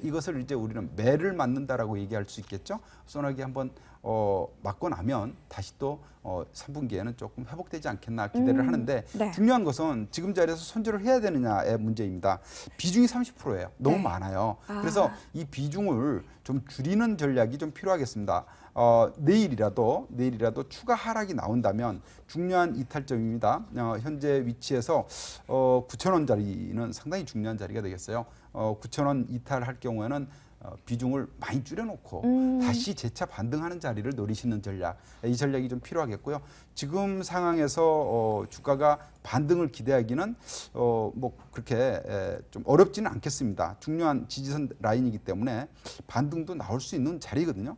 [SPEAKER 2] 이것을 이제 우리는 매를 맞는다라고 얘기할 수 있겠죠. 소나기 한번 맞고 나면 다시 또 3분기에는 조금 회복되지 않겠나 기대를 하는데,
[SPEAKER 1] 네.
[SPEAKER 2] 중요한 것은 지금 자리에서 손절을 해야 되느냐의 문제입니다. 비중이 30%예요. 너무
[SPEAKER 1] 네.
[SPEAKER 2] 많아요.
[SPEAKER 1] 아.
[SPEAKER 2] 그래서 이 비중을 좀 줄이는 전략이 좀 필요하겠습니다. 내일이라도 추가 하락이 나온다면 중요한 이탈점입니다. 현재 위치에서 9,000원짜리는 상당히 중요한 자리가 되겠어요. 9,000원 이탈할 경우에는 비중을 많이 줄여놓고 다시 재차 반등하는 자리를 노리시는 전략, 이 전략이 좀 필요하겠고요. 지금 상황에서 주가가 반등을 기대하기는 뭐 그렇게 좀 어렵지는 않겠습니다. 중요한 지지선 라인이기 때문에 반등도 나올 수 있는 자리거든요.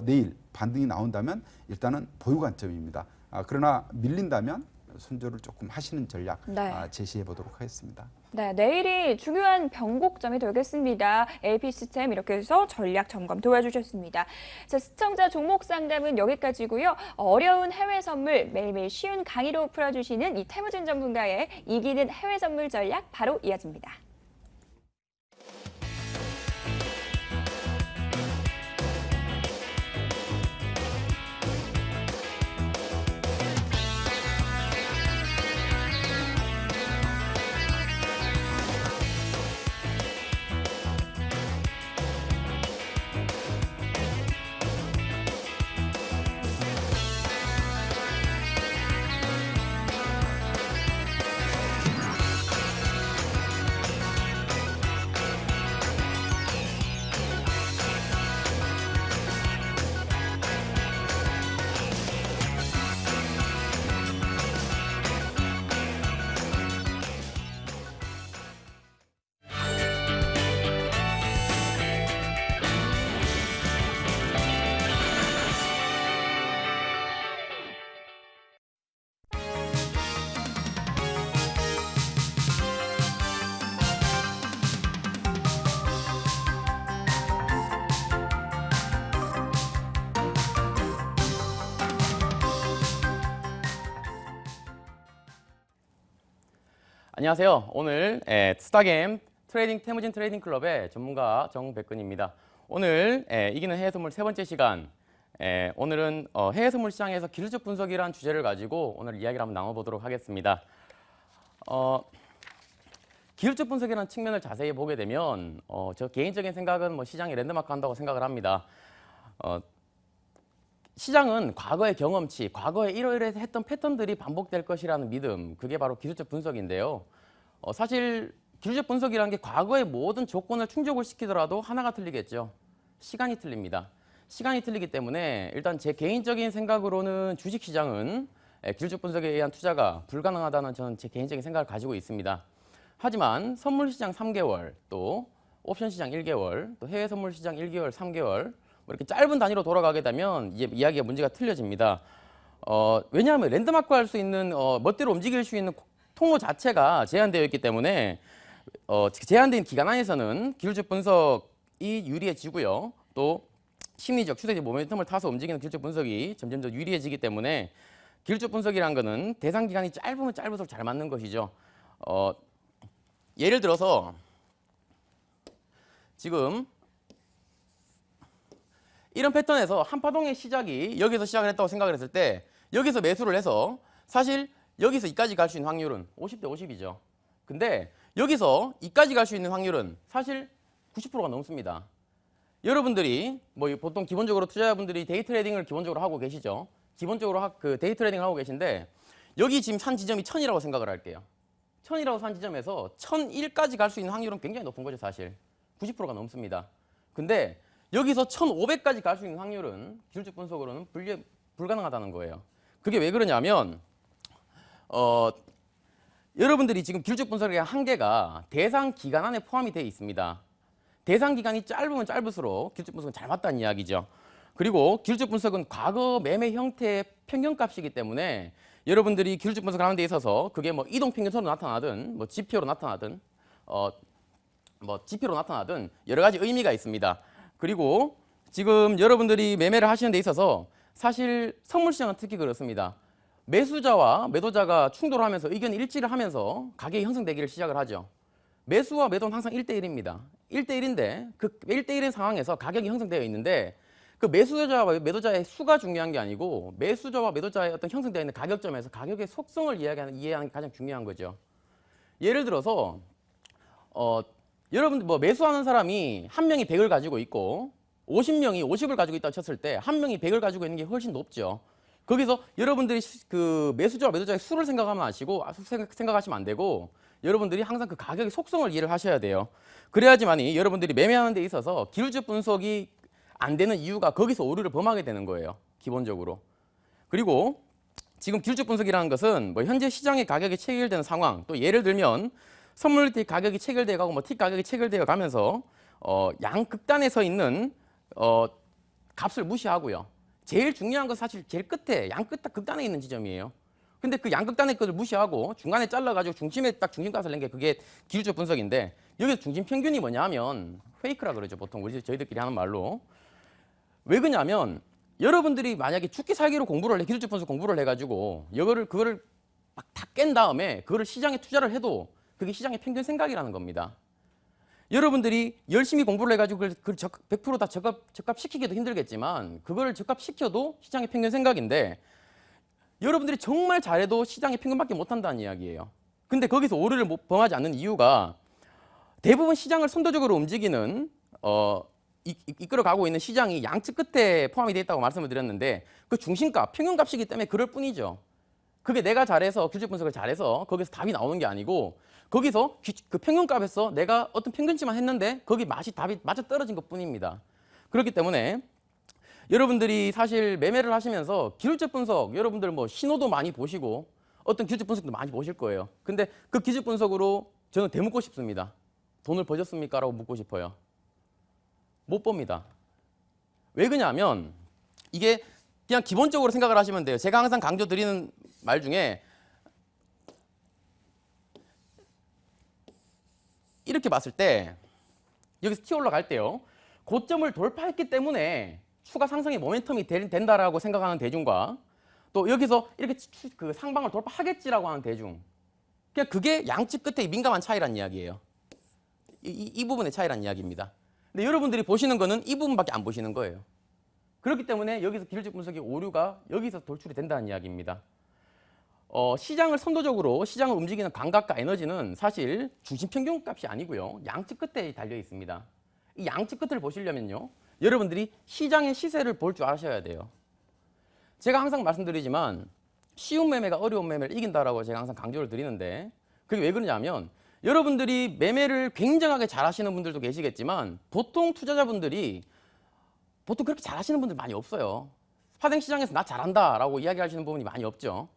[SPEAKER 2] 내일 반등이 나온다면 일단은 보유 관점입니다. 그러나 밀린다면 손절을 조금 하시는 전략
[SPEAKER 1] 네.
[SPEAKER 2] 제시해 보도록 하겠습니다.
[SPEAKER 1] 네, 내일이 중요한 변곡점이 되겠습니다. AP 시스템 이렇게 해서 전략 점검 도와주셨습니다. 자, 시청자 종목 상담은 여기까지고요. 어려운 해외 선물 매일매일 쉬운 강의로 풀어주시는 이 태무진 전문가의 이기는 해외 선물 전략 바로 이어집니다.
[SPEAKER 4] 안녕하세요. 오늘 스타겜 트레이딩 태무진 트레이딩 클럽의 전문가 정백근입니다. 오늘 이기는 해외 선물 세 번째 시간. 오늘은 해외 선물 시장에서 기술적 분석이라는 주제를 가지고 오늘 이야기를 한번 나눠보도록 하겠습니다. 기술적 분석이라는 측면을 자세히 보게 되면 저 개인적인 생각은 뭐 시장이 랜드마크 한다고 생각을 합니다. 시장은 과거의 경험치, 과거에 이러이러해서 했던 패턴들이 반복될 것이라는 믿음, 그게 바로 기술적 분석인데요. 사실 기술적 분석이라는 게 과거의 모든 조건을 충족을 시키더라도 하나가 틀리겠죠. 시간이 틀립니다. 시간이 틀리기 때문에 일단 제 개인적인 생각으로는 주식시장은 기술적 분석에 의한 투자가 불가능하다는 저는 제 개인적인 생각을 가지고 있습니다. 하지만 선물 시장 3개월, 또 옵션 시장 1개월, 또 해외 선물 시장 1개월, 3개월 뭐 이렇게 짧은 단위로 돌아가게 되면 이제 이야기가 문제가 틀려집니다. 왜냐하면 랜드마크 할 수 있는 멋대로 움직일 수 있는 통로 자체가 제한되어 있기 때문에 제한된 기간 안에서는 기술적 분석이 유리해지고요. 또 심리적, 추세적 모멘텀을 타서 움직이는 기술적 분석이 점점 더 유리해지기 때문에 기술적 분석이라는 것은 대상 기간이 짧으면 짧을수록 잘 맞는 것이죠. 예를 들어서 지금 이런 패턴에서 한파동의 시작이 여기서 시작을 했다고 생각을 했을 때 여기서 매수를 해서 사실 여기서 이까지 갈 수 있는 확률은 50대 50이죠. 근데 여기서 이까지 갈 수 있는 확률은 사실 90%가 넘습니다. 여러분들이 뭐 보통 기본적으로 투자자분들이 데이 트레이딩을 기본적으로 하고 계시죠. 기본적으로 그 데이 트레이딩을 하고 계신데 여기 지금 산 지점이 1000이라고 생각을 할게요. 1000이라고 산 지점에서 1001까지 갈 수 있는 확률은 굉장히 높은 거죠, 사실. 90%가 넘습니다. 근데 여기서 1500까지 갈 수 있는 확률은 기술적 분석으로는 불가능하다는 거예요. 그게 왜 그러냐면 여러분들이 지금 기술적 분석의 한계가 대상 기간 안에 포함이 되어 있습니다. 대상 기간이 짧으면 짧을수록 기술적 분석은 잘 맞다는 이야기죠. 그리고 기술적 분석은 과거 매매 형태의 평균값이기 때문에 여러분들이 기술적 분석을 하는 데 있어서 그게 뭐 이동 평균선으로 나타나든 뭐 지표로 나타나든 여러 가지 의미가 있습니다. 그리고 지금 여러분들이 매매를 하시는 데 있어서 사실 선물 시장은 특히 그렇습니다. 매수자와 매도자가 충돌하면서 의견 일치를 하면서 가격이 형성되기를 시작을 하죠. 매수와 매도는 항상 1대1입니다. 1대1인데 그 1대1인 상황에서 가격이 형성되어 있는데 그 매수자와 매도자의 수가 중요한 게 아니고 매수자와 매도자의 어떤 형성되어 있는 가격점에서 가격의 속성을 이해하는 게 가장 중요한 거죠. 예를 들어서 여러분들 뭐 매수하는 사람이 한 명이 100을 가지고 있고 50명이 50을 가지고 있다고 쳤을 때 한 명이 100을 가지고 있는 게 훨씬 높죠. 거기서 여러분들이 그 매수자와 매도자의 수를 생각하시면 안 되고 여러분들이 항상 그 가격의 속성을 이해를 하셔야 돼요. 그래야지만이 여러분들이 매매하는 데 있어서 기술적 분석이 안 되는 이유가 거기서 오류를 범하게 되는 거예요. 기본적으로. 그리고 지금 기술적 분석이라는 것은 뭐 현재 시장의 가격이 체결되는 상황, 또 예를 들면 선물 틱 가격이 체결되어 가고 뭐 틱 가격이 체결되어 가면서 양극단에 서 있는 값을 무시하고요. 제일 중요한 건 사실 제일 끝에 극단에 있는 지점이에요. 근데 그 양극단의 것을 무시하고 중간에 잘라가지고 중심에 딱 중심값을 낸 게 그게 기술적 분석인데 여기서 중심 평균이 뭐냐 하면 페이크라 그러죠. 보통 저희들끼리 하는 말로. 왜 그러냐면 여러분들이 만약에 죽기 살기로 기술적 분석 공부를 해가지고 그거를 막 다 깬 다음에 그거를 시장에 투자를 해도 그게 시장의 평균 생각이라는 겁니다. 여러분들이 열심히 공부를 해가지고 그걸 100% 다 적합시키기도 힘들겠지만 그거를 적합시켜도 시장의 평균 생각인데 여러분들이 정말 잘해도 시장의 평균밖에 못한다는 이야기예요. 근데 거기서 오류를 범하지 않는 이유가 대부분 시장을 선도적으로 움직이는 이끌어가고 있는 시장이 양측 끝에 포함이 되어 있다고 말씀을 드렸는데 그 중심값, 평균값이기 때문에 그럴 뿐이죠. 그게 내가 잘해서 기술적 분석을 잘해서 거기서 답이 나오는 게 아니고 거기서 그 평균값에서 내가 어떤 평균치만 했는데 거기 답이 맞아 떨어진 것 뿐입니다. 그렇기 때문에 여러분들이 사실 매매를 하시면서 기술적 분석, 여러분들 뭐 신호도 많이 보시고 어떤 기술적 분석도 많이 보실 거예요. 근데 그 기술적 분석으로 저는 되묻고 싶습니다. 돈을 버셨습니까? 라고 묻고 싶어요. 못 봅니다. 왜 그러냐면 이게 그냥 기본적으로 생각을 하시면 돼요. 제가 항상 강조드리는 말 중에 이렇게 봤을 때 여기서 튀어 올라갈 때요. 고점을 돌파했기 때문에 추가 상승의 모멘텀이 된다라고 생각하는 대중과 또 여기서 이렇게 그 상방을 돌파하겠지라고 하는 대중. 그냥 그게 양측 끝에 민감한 차이란 이야기예요. 이 부분의 차이란 이야기입니다. 근데 여러분들이 보시는 거는 이 부분밖에 안 보시는 거예요. 그렇기 때문에 여기서 기술적 분석의 오류가 여기서 돌출이 된다는 이야기입니다. 시장을 선도적으로 시장을 움직이는 감각과 에너지는 사실 중심 평균값이 아니고요. 양측 끝에 달려 있습니다. 이 양측 끝을 보시려면요. 여러분들이 시장의 시세를 볼 줄 아셔야 돼요. 제가 항상 말씀드리지만 쉬운 매매가 어려운 매매를 이긴다라고 제가 항상 강조를 드리는데 그게 왜 그러냐면 여러분들이 매매를 굉장하게 잘하시는 분들도 계시겠지만 보통 투자자분들이 보통 그렇게 잘하시는 분들 많이 없어요. 파생 시장에서 나 잘한다라고 이야기하시는 부분이 많이 없죠.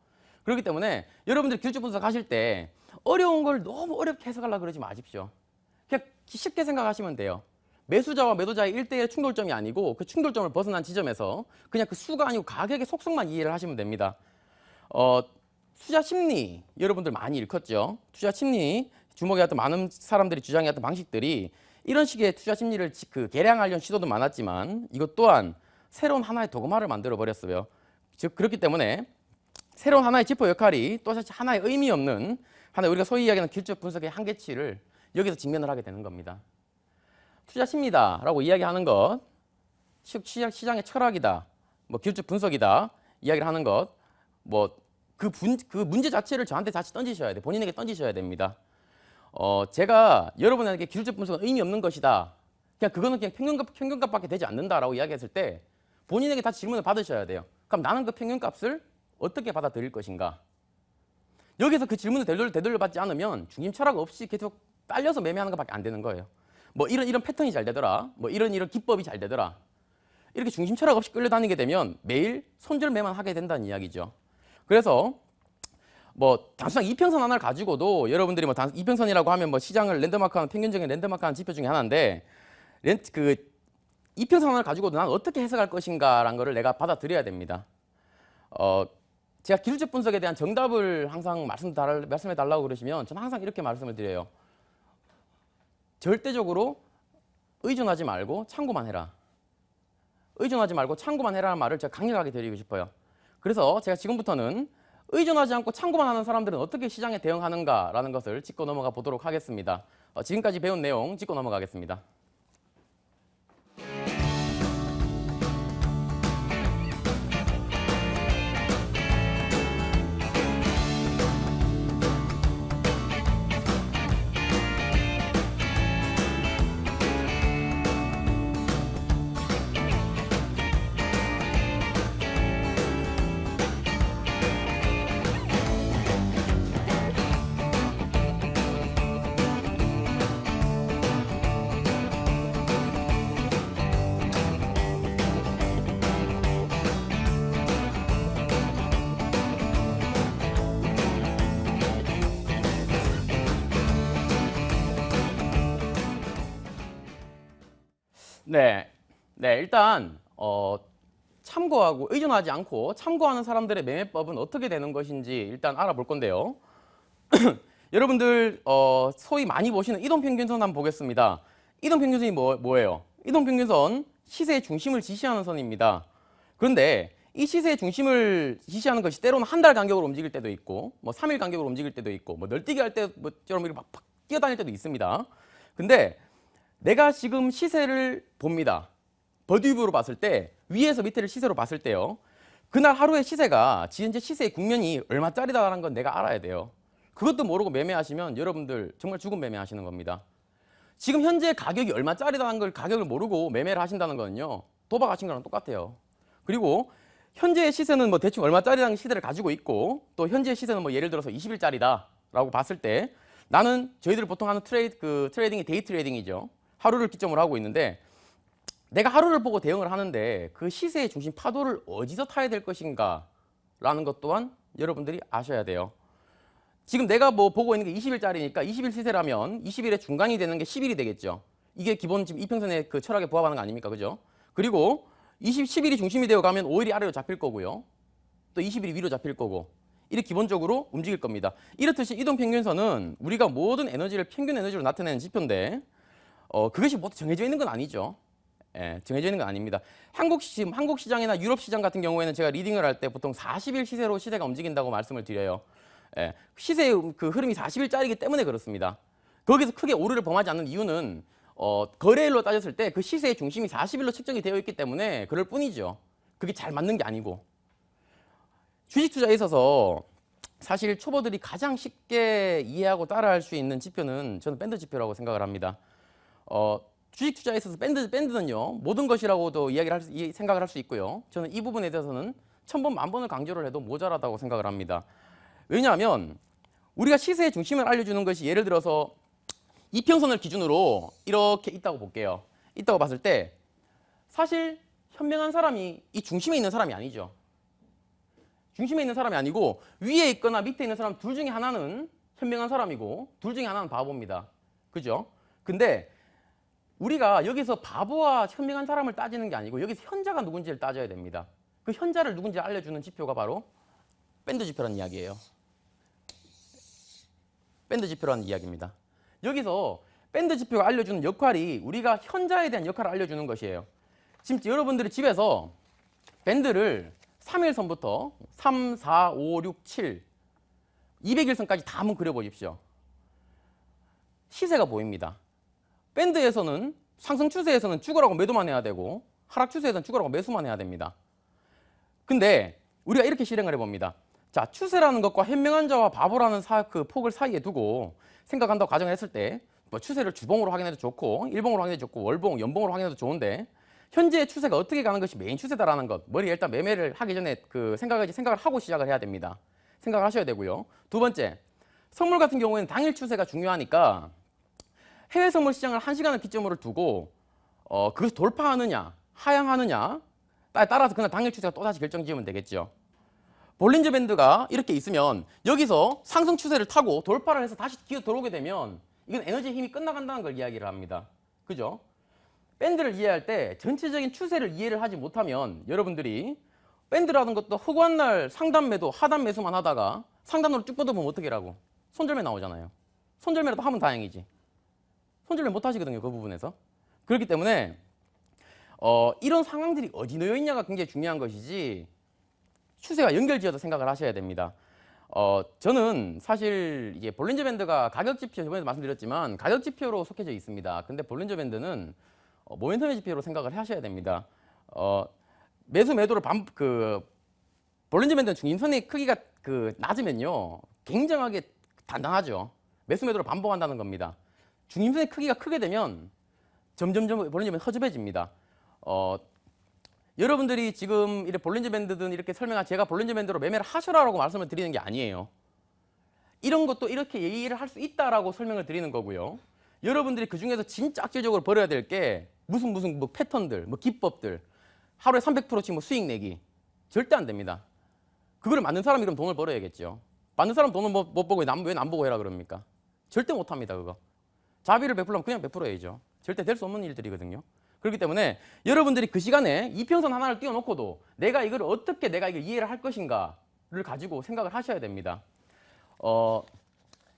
[SPEAKER 4] 그렇기 때문에 여러분들이 기술적 분석 하실 때 어려운 걸 너무 어렵게 해석하려고 그러지 마십시오. 그냥 쉽게 생각하시면 돼요. 매수자와 매도자의 1대1 충돌점이 아니고 그 충돌점을 벗어난 지점에서 그냥 그 수가 아니고 가격의 속성만 이해를 하시면 됩니다. 투자 심리 여러분들 많이 읽었죠. 투자 심리 주목해 왔던 많은 사람들이 주장해 왔던 방식들이 이런 식의 투자 심리를 개량하려는 시도도 많았지만 이것 또한 새로운 하나의 도구마를 만들어 버렸어요. 즉 그렇기 때문에 새로운 하나의 지표 역할이 또 다시 하나의 의미 없는 하나의 우리가 소위 이야기하는 기술적 분석의 한계치를 여기서 직면을 하게 되는 겁니다. 투자 심리다라고 이야기하는 것, 시장의 철학이다, 뭐 기술적 분석이다 이야기를 하는 것, 뭐 그 문제 자체를 저한테 다시 던지셔야 돼, 본인에게 던지셔야 됩니다. 제가 여러분에게 기술적 분석은 의미 없는 것이다, 그냥 그거는 그냥 평균값밖에 되지 않는다라고 이야기했을 때 본인에게 다시 질문을 받으셔야 돼요. 그럼 나는 그 평균값을 어떻게 받아들일 것인가? 여기서 그 질문을 되돌려 받지 않으면 중심 철학 없이 계속 딸려서 매매하는 것밖에 안 되는 거예요. 뭐 이런 패턴이 잘 되더라, 뭐 이런 기법이 잘 되더라, 이렇게 중심 철학 없이 끌려다니게 되면 매일 손절매만 하게 된다는 이야기죠. 그래서 뭐 단순한 이평선 하나를 가지고도 여러분들이 뭐 이평선이라고 하면 뭐 시장을 랜드마크하는 평균적인 랜드마크하는 지표 중에 하나인데 그 이평선 하나를 가지고도 난 어떻게 해석할 것인가라는 거를 내가 받아들여야 됩니다. 제가 기술적 분석에 대한 정답을 항상 말씀해 달라고 그러시면 저는 항상 이렇게 말씀을 드려요. 절대적으로 의존하지 말고 참고만 해라. 의존하지 말고 참고만 해라는 말을 제가 강력하게 드리고 싶어요. 그래서 제가 지금부터는 의존하지 않고 참고만 하는 사람들은 어떻게 시장에 대응하는가라는 것을 짚고 넘어가 보도록 하겠습니다. 지금까지 배운 내용 짚고 넘어가겠습니다. 네, 일단 참고하고 의존하지 않고 참고하는 사람들의 매매법은 어떻게 되는 것인지 일단 알아볼 건데요. 여러분들 소위 많이 보시는 이동평균선 한번 보겠습니다. 이동평균선이 뭐예요? 이동평균선 시세의 중심을 지시하는 선입니다. 그런데 이 시세의 중심을 지시하는 것이 때로는 한 달 간격으로 움직일 때도 있고 뭐 3일 간격으로 움직일 때도 있고 뭐 널뛰기 할 때 뭐처럼 이렇게 막 뛰어다닐 때도 있습니다. 근데 내가 지금 시세를 봅니다. 버드위브로 봤을 때 위에서 밑에를 시세로 봤을 때요. 그날 하루의 시세가 현재 시세의 국면이 얼마짜리다라는 건 내가 알아야 돼요. 그것도 모르고 매매하시면 여러분들 정말 죽은 매매하시는 겁니다. 지금 현재 가격이 얼마짜리다는 걸 가격을 모르고 매매를 하신다는 거는요. 도박하신 거랑 똑같아요. 그리고 현재의 시세는 뭐 대충 얼마짜리라는 시세를 가지고 있고 또 현재의 시세는 뭐 예를 들어서 20일짜리다라고 봤을 때 나는 저희들 보통 하는 트레이딩이 데이 트레이딩이죠. 하루를 기점으로 하고 있는데 내가 하루를 보고 대응을 하는데 그 시세의 중심 파도를 어디서 타야 될 것인가 라는 것 또한 여러분들이 아셔야 돼요. 지금 내가 뭐 보고 있는 게 20일짜리니까 20일 시세라면 20일의 중간이 되는 게 10일이 되겠죠. 이게 기본 지금 이평선의 그 철학에 부합하는 거 아닙니까? 그죠? 그리고 10일이 중심이 되어 가면 5일이 아래로 잡힐 거고요. 또 20일이 위로 잡힐 거고 이렇게 기본적으로 움직일 겁니다. 이렇듯이 이동평균선은 우리가 모든 에너지를 평균 에너지로 나타내는 지표인데 그것이 모두 정해져 있는 건 아니죠. 예, 정해져 있는 건 아닙니다. 한국 시장이나 유럽 시장 같은 경우에는 제가 리딩을 할 때 보통 40일 시세로 시세가 움직인다고 말씀을 드려요. 예, 시세의 그 흐름이 40일짜리이기 때문에 그렇습니다. 거기서 크게 오르를 범하지 않는 이유는 거래일로 따졌을 때 그 시세의 중심이 40일로 측정이 되어 있기 때문에 그럴 뿐이죠. 그게 잘 맞는 게 아니고. 주식 투자에 있어서 사실 초보들이 가장 쉽게 이해하고 따라할 수 있는 지표는 저는 밴드 지표라고 생각을 합니다. 주식 투자에 있어서 밴드는요 모든 것이라고도 생각을 할 수 있고요. 저는 이 부분에 대해서는 1000번, 10,000번을 강조를 해도 모자라다고 생각을 합니다. 왜냐하면 우리가 시세의 중심을 알려주는 것이 예를 들어서 이평선을 기준으로 이렇게 있다고 볼게요. 있다고 봤을 때 사실 현명한 사람이 이 중심에 있는 사람이 아니죠. 중심에 있는 사람이 아니고 위에 있거나 밑에 있는 사람 둘 중에 하나는 현명한 사람이고 둘 중에 하나는 바보입니다. 그죠? 근데 우리가 여기서 바보와 현명한 사람을 따지는 게 아니고 여기서 현자가 누군지를 따져야 됩니다. 그 현자를 누군지 알려주는 지표가 바로 밴드 지표라는 이야기예요. 밴드 지표라는 이야기입니다. 여기서 밴드 지표가 알려주는 역할이 우리가 현자에 대한 역할을 알려주는 것이에요. 지금 여러분들이 집에서 밴드를 3일선부터 3, 4, 5, 6, 7, 200일선까지 다 한번 그려보십시오. 시세가 보입니다. 밴드에서는 상승 추세에서는 죽으라고 매도만 해야 되고 하락 추세에서는 죽으라고 매수만 해야 됩니다. 근데 우리가 이렇게 실행을 해봅니다. 자, 추세라는 것과 현명한 자와 바보라는 그 폭을 사이에 두고 생각한다고 가정을 했을 때 뭐 추세를 주봉으로 확인해도 좋고 일봉으로 확인해도 좋고 월봉, 연봉으로 확인해도 좋은데 현재의 추세가 어떻게 가는 것이 메인 추세다라는 것, 머리에 일단 매매를 하기 전에 그 생각을 하고 시작을 해야 됩니다. 생각을 하셔야 되고요. 두 번째, 선물 같은 경우에는 당일 추세가 중요하니까 해외 선물 시장을 1시간을 기점으로 두고 그것을 돌파하느냐, 하향하느냐 따라서 그날 당일 추세가 또다시 결정 지으면 되겠죠. 볼린저 밴드가 이렇게 있으면 여기서 상승 추세를 타고 돌파를 해서 다시 기어 들어오게 되면 이건 에너지의 힘이 끝나간다는 걸 이야기를 합니다. 그죠? 밴드를 이해할 때 전체적인 추세를 이해를 하지 못하면 여러분들이 밴드라는 것도 허구한 날 상단 매도, 하단 매수만 하다가 상단으로 쭉 뻗어보면 어떻게 라고? 손절매 나오잖아요. 손절매라도 하면 다행이지. 손절매 못 하시거든요, 그 부분에서. 그렇기 때문에 이런 상황들이 어디 놓여 있냐가 굉장히 중요한 것이지 추세가 연결지어서 생각을 하셔야 됩니다. 저는 사실 이제 볼린저 밴드가 가격 지표 저번에도 말씀드렸지만 가격 지표로 속해져 있습니다. 근데 볼린저 밴드는 모멘텀의 지표로 생각을 하셔야 됩니다. 매수 매도를 볼린저 밴드는 중임선의 크기가 낮으면요 굉장하게 단단하죠. 매수 매도를 반복한다는 겁니다. 중임선의 크기가 크게 되면 점점점 볼린저 밴드 허접해집니다. 여러분들이 지금 이렇게 볼린저 밴드든 이렇게 제가 볼린저 밴드로 매매를 하셔라라고 말씀을 드리는 게 아니에요. 이런 것도 이렇게 이해를 할 수 있다라고 설명을 드리는 거고요. 여러분들이 그 중에서 진짜 악질적으로 버려야 될 게 무슨 뭐 패턴들, 뭐 기법들, 하루에 300%씩 뭐 수익 내기 절대 안 됩니다. 그거를 맞는 사람이 그럼 돈을 벌어야겠죠. 맞는 사람 돈을 못 보고 왜 남 보고 해라 그럽니까? 절대 못 합니다, 그거. 자비를 베풀려면 그냥 베풀어야죠. 절대 될 수 없는 일들이거든요. 그렇기 때문에 여러분들이 그 시간에 이평선 하나를 띄워놓고도 내가 이걸 어떻게 내가 이걸 이해를 할 것인가를 가지고 생각을 하셔야 됩니다.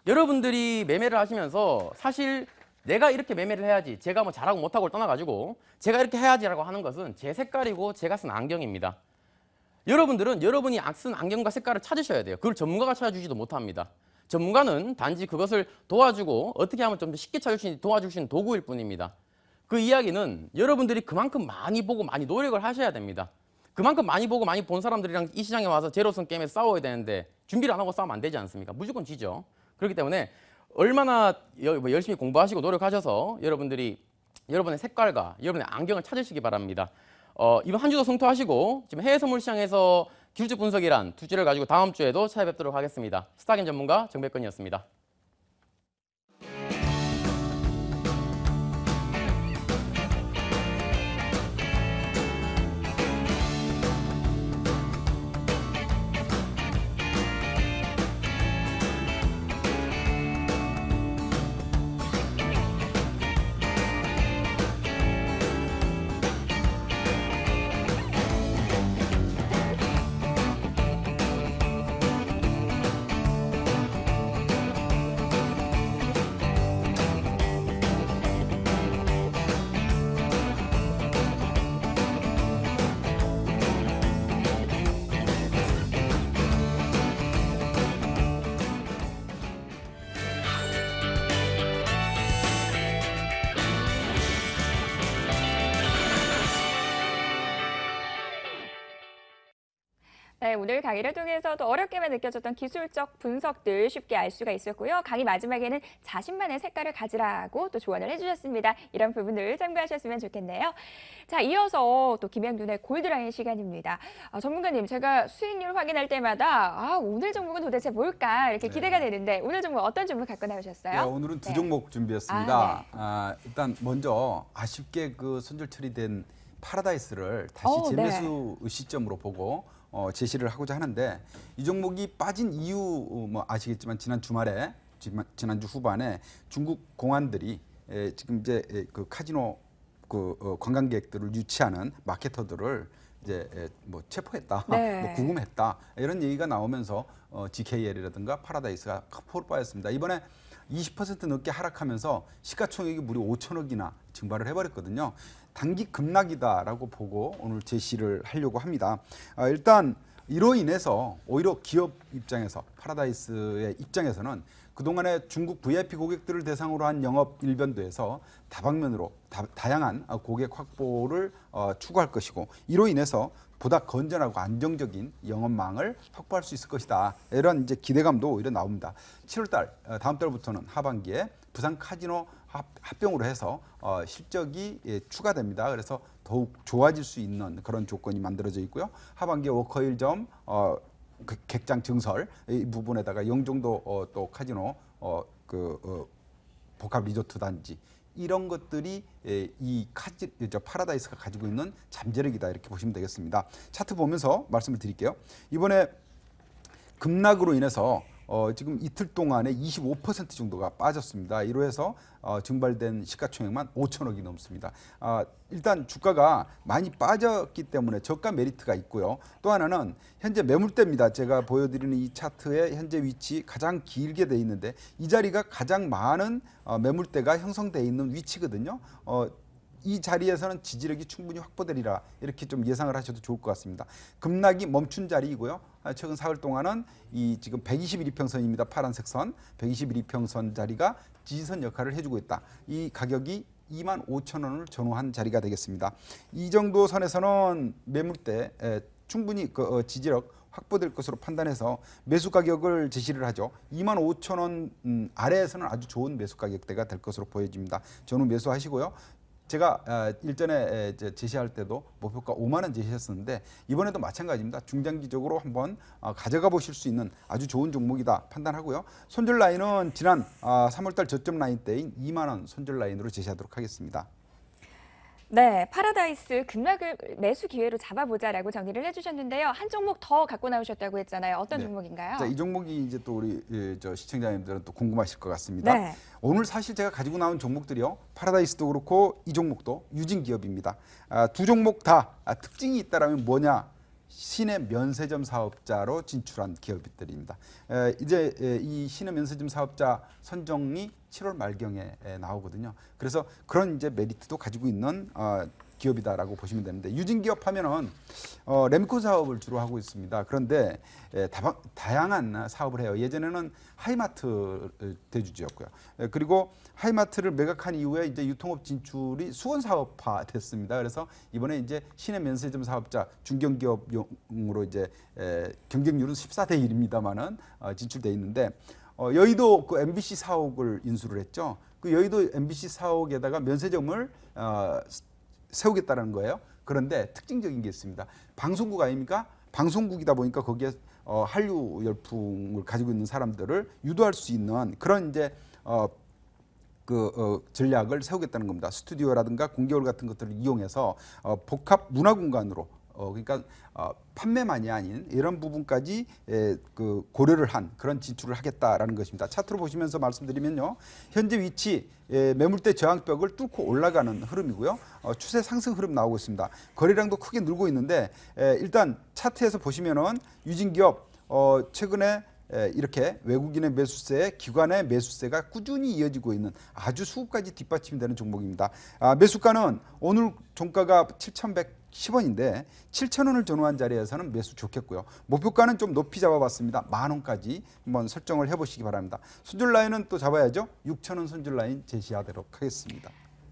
[SPEAKER 4] 여러분들이 매매를 하시면서 사실 내가 이렇게 매매를 해야지 제가 뭐 잘하고 못하고를 떠나가지고 제가 이렇게 해야지라고 하는 것은 제 색깔이고 제가 쓴 안경입니다. 여러분들은 여러분이 쓴 안경과 색깔을 찾으셔야 돼요. 그걸 전문가가 찾아주지도 못합니다. 전문가는 단지 그것을 도와주고 어떻게 하면 좀 더 쉽게 찾을 수 있는지 도와줄 수 있는 도구일 뿐입니다. 그 이야기는 여러분들이 그만큼 많이 보고 많이 노력을 하셔야 됩니다. 그만큼 많이 보고 많이 본 사람들이랑 이 시장에 와서 제로섬 게임에서 싸워야 되는데 준비를 안 하고 싸우면 안 되지 않습니까? 무조건 지죠. 그렇기 때문에 얼마나 열심히 공부하시고 노력하셔서 여러분들이 여러분의 색깔과 여러분의 안경을 찾으시기 바랍니다. 이번 한 주도 성투하시고 지금 해외 선물 시장에서 기술적 분석이란 두 주를 가지고 다음 주에도 찾아뵙도록 하겠습니다. 스타겐 전문가 정백근이었습니다.
[SPEAKER 1] 네, 오늘 강의를 통해서도 어렵게만 느껴졌던 기술적 분석들 쉽게 알 수가 있었고요. 강의 마지막에는 자신만의 색깔을 가지라고 또 조언을 해주셨습니다. 이런 부분을 참고하셨으면 좋겠네요. 자, 이어서 또 김양눈의 골드라인 시간입니다. 전문가님, 제가 수익률 확인할 때마다 오늘 종목은 도대체 뭘까 이렇게 기대가 되는데 오늘 종목 어떤 종목 갖고 나오셨어요?
[SPEAKER 2] 네, 오늘은 두 종목 준비했습니다. 일단 먼저 아쉽게 그 손절 처리된 파라다이스를 다시 재매수 시점으로 보고 제시를 하고자 하는데 이 종목이 빠진 이유 뭐 아시겠지만 지난 주말에 지난주 후반에 중국 공안들이 지금 이제 그 카지노 관광객들을 유치하는 마케터들을 이제 뭐 체포했다,
[SPEAKER 1] 네.
[SPEAKER 2] 뭐 구금했다 이런 얘기가 나오면서 GKL이라든가 파라다이스가 큰 폭으로 빠졌습니다. 이번에 20% 넘게 하락하면서 시가총액이 무려 5천억이나 증발을 해버렸거든요. 단기 급락이다라고 보고 오늘 제시를 하려고 합니다. 일단 이로 인해서 오히려 기업 입장에서 파라다이스의 입장에서는 그동안에 중국 VIP 고객들을 대상으로 한 영업 일변도에서 다방면으로 다양한 고객 확보를 추구할 것이고 이로 인해서 보다 건전하고 안정적인 영업망을 확보할 수 있을 것이다. 이런 이제 기대감도 오히려 나옵니다. 7월달 다음 달부터는 하반기에 부산 카지노 합병으로 해서 실적이 추가됩니다. 그래서 더욱 좋아질 수 있는 그런 조건이 만들어져 있고요. 하반기에 워커힐점 객장 증설 이 부분에다가 영종도 또 카지노 복합 리조트 단지 이런 것들이 파라다이스가 가지고 있는 잠재력이다 이렇게 보시면 되겠습니다. 차트 보면서 말씀을 드릴게요. 이번에 급락으로 인해서 지금 이틀 동안에 25% 정도가 빠졌습니다. 이로 해서 증발된 시가총액만 5천억이 넘습니다. 일단 주가가 많이 빠졌기 때문에 저가 메리트가 있고요. 또 하나는 현재 매물대입니다. 제가 보여드리는 이 차트의 현재 위치 가장 길게 돼 있는데 이 자리가 가장 많은 매물대가 형성돼 있는 위치거든요. 이 자리에서는 지지력이 충분히 확보되리라 이렇게 좀 예상을 하셔도 좋을 것 같습니다. 급락이 멈춘 자리이고요. 최근 사흘 동안은 이 지금 121이평선입니다. 파란색 선 121이평선 자리가 지지선 역할을 해주고 있다. 이 가격이 25,000원을 전후한 자리가 되겠습니다. 이 정도 선에서는 매물대 충분히 지지력 확보될 것으로 판단해서 매수 가격을 제시를 하죠. 25,000원 아래에서는 아주 좋은 매수 가격대가 될 것으로 보여집니다. 전후 매수하시고요. 제가 일전에 제시할 때도 목표가 5만 원 제시했었는데 이번에도 마찬가지입니다. 중장기적으로 한번 가져가 보실 수 있는 아주 좋은 종목이다 판단하고요. 손절 라인은 지난 3월달 저점 라인 때인 2만 원 손절 라인으로 제시하도록 하겠습니다.
[SPEAKER 1] 네, 파라다이스 급락을 매수 기회로 잡아보자라고 정리를 해주셨는데요. 한 종목 더 갖고 나오셨다고 했잖아요. 어떤
[SPEAKER 2] 네.
[SPEAKER 1] 종목인가요?
[SPEAKER 2] 자, 이 종목이 이제 또 우리 시청자님들은 또 궁금하실 것 같습니다.
[SPEAKER 1] 네.
[SPEAKER 2] 오늘 사실 제가 가지고 나온 종목들이요. 파라다이스도 그렇고 이 종목도 유진 기업입니다. 두 종목 다 특징이 있다라면 뭐냐? 시내 면세점 사업자로 진출한 기업들입니다. 이제 이 시내 면세점 사업자 선정이 7월 말경에 나오거든요. 그래서 그런 이제 메리트도 가지고 있는 기업이다라고 보시면 되는데 유진기업 하면은 램코 사업을 주로 하고 있습니다. 그런데 다양한 사업을 해요. 예전에는 하이마트 대주주였고요. 그리고 하이마트를 매각한 이후에 이제 유통업 진출이 수원 사업화 됐습니다. 그래서 이번에 이제 시내 면세점 사업자 중견기업용으로 이제 경쟁률은 14대 1입니다만은 진출돼 있는데 여의도 그 MBC 사옥을 인수를 했죠. 그 여의도 MBC 사옥에다가 면세점을 세우겠다는 거예요. 그런데 특징적인 게 있습니다. 방송국 아닙니까? 방송국이다 보니까 거기에 한류 열풍을 가지고 있는 사람들을 유도할 수 있는 그런 이제 전략을 세우겠다는 겁니다. 스튜디오라든가 공개홀 같은 것들을 이용해서 복합 문화 공간으로 그러니까 판매만이 아닌 이런 부분까지 고려를 한 그런 진출을 하겠다라는 것입니다. 차트로 보시면서 말씀드리면요. 현재 위치 매물대 저항벽을 뚫고 올라가는 흐름이고요. 추세 상승 흐름 나오고 있습니다. 거래량도 크게 늘고 있는데 일단 차트에서 보시면은 유진기업 최근에 이렇게 외국인의 매수세, 기관의 매수세가 꾸준히 이어지고 있는 아주 수급까지 뒷받침이 되는 종목입니다. 매수가는 오늘 종가가 7,110원인데 7,000원을 전후한 자리에서는 매수 좋겠고요. 목표가는 좀 높이 잡아봤습니다. 10,000원까지 한번 설정을 해보시기 바랍니다. 손절 라인은 또 잡아야죠. 6,000원 손절 라인 제시하도록 하겠습니다.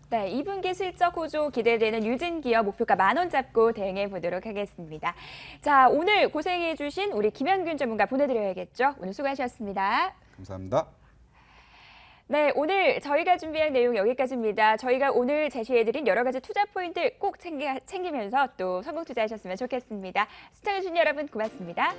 [SPEAKER 1] 네, 2분기 실적 호조 기대되는 유진기업 목표가 10,000원 잡고 대응해 보도록 하겠습니다. 자, 오늘 고생해 주신 우리 김현균 전문가 보내드려야겠죠. 오늘 수고하셨습니다.
[SPEAKER 2] 감사합니다.
[SPEAKER 1] 네, 오늘 저희가 준비한 내용 여기까지입니다. 저희가 오늘 제시해드린 여러 가지 투자 포인트 꼭 챙기면서 또 성공 투자하셨으면 좋겠습니다. 시청해주신 여러분 고맙습니다.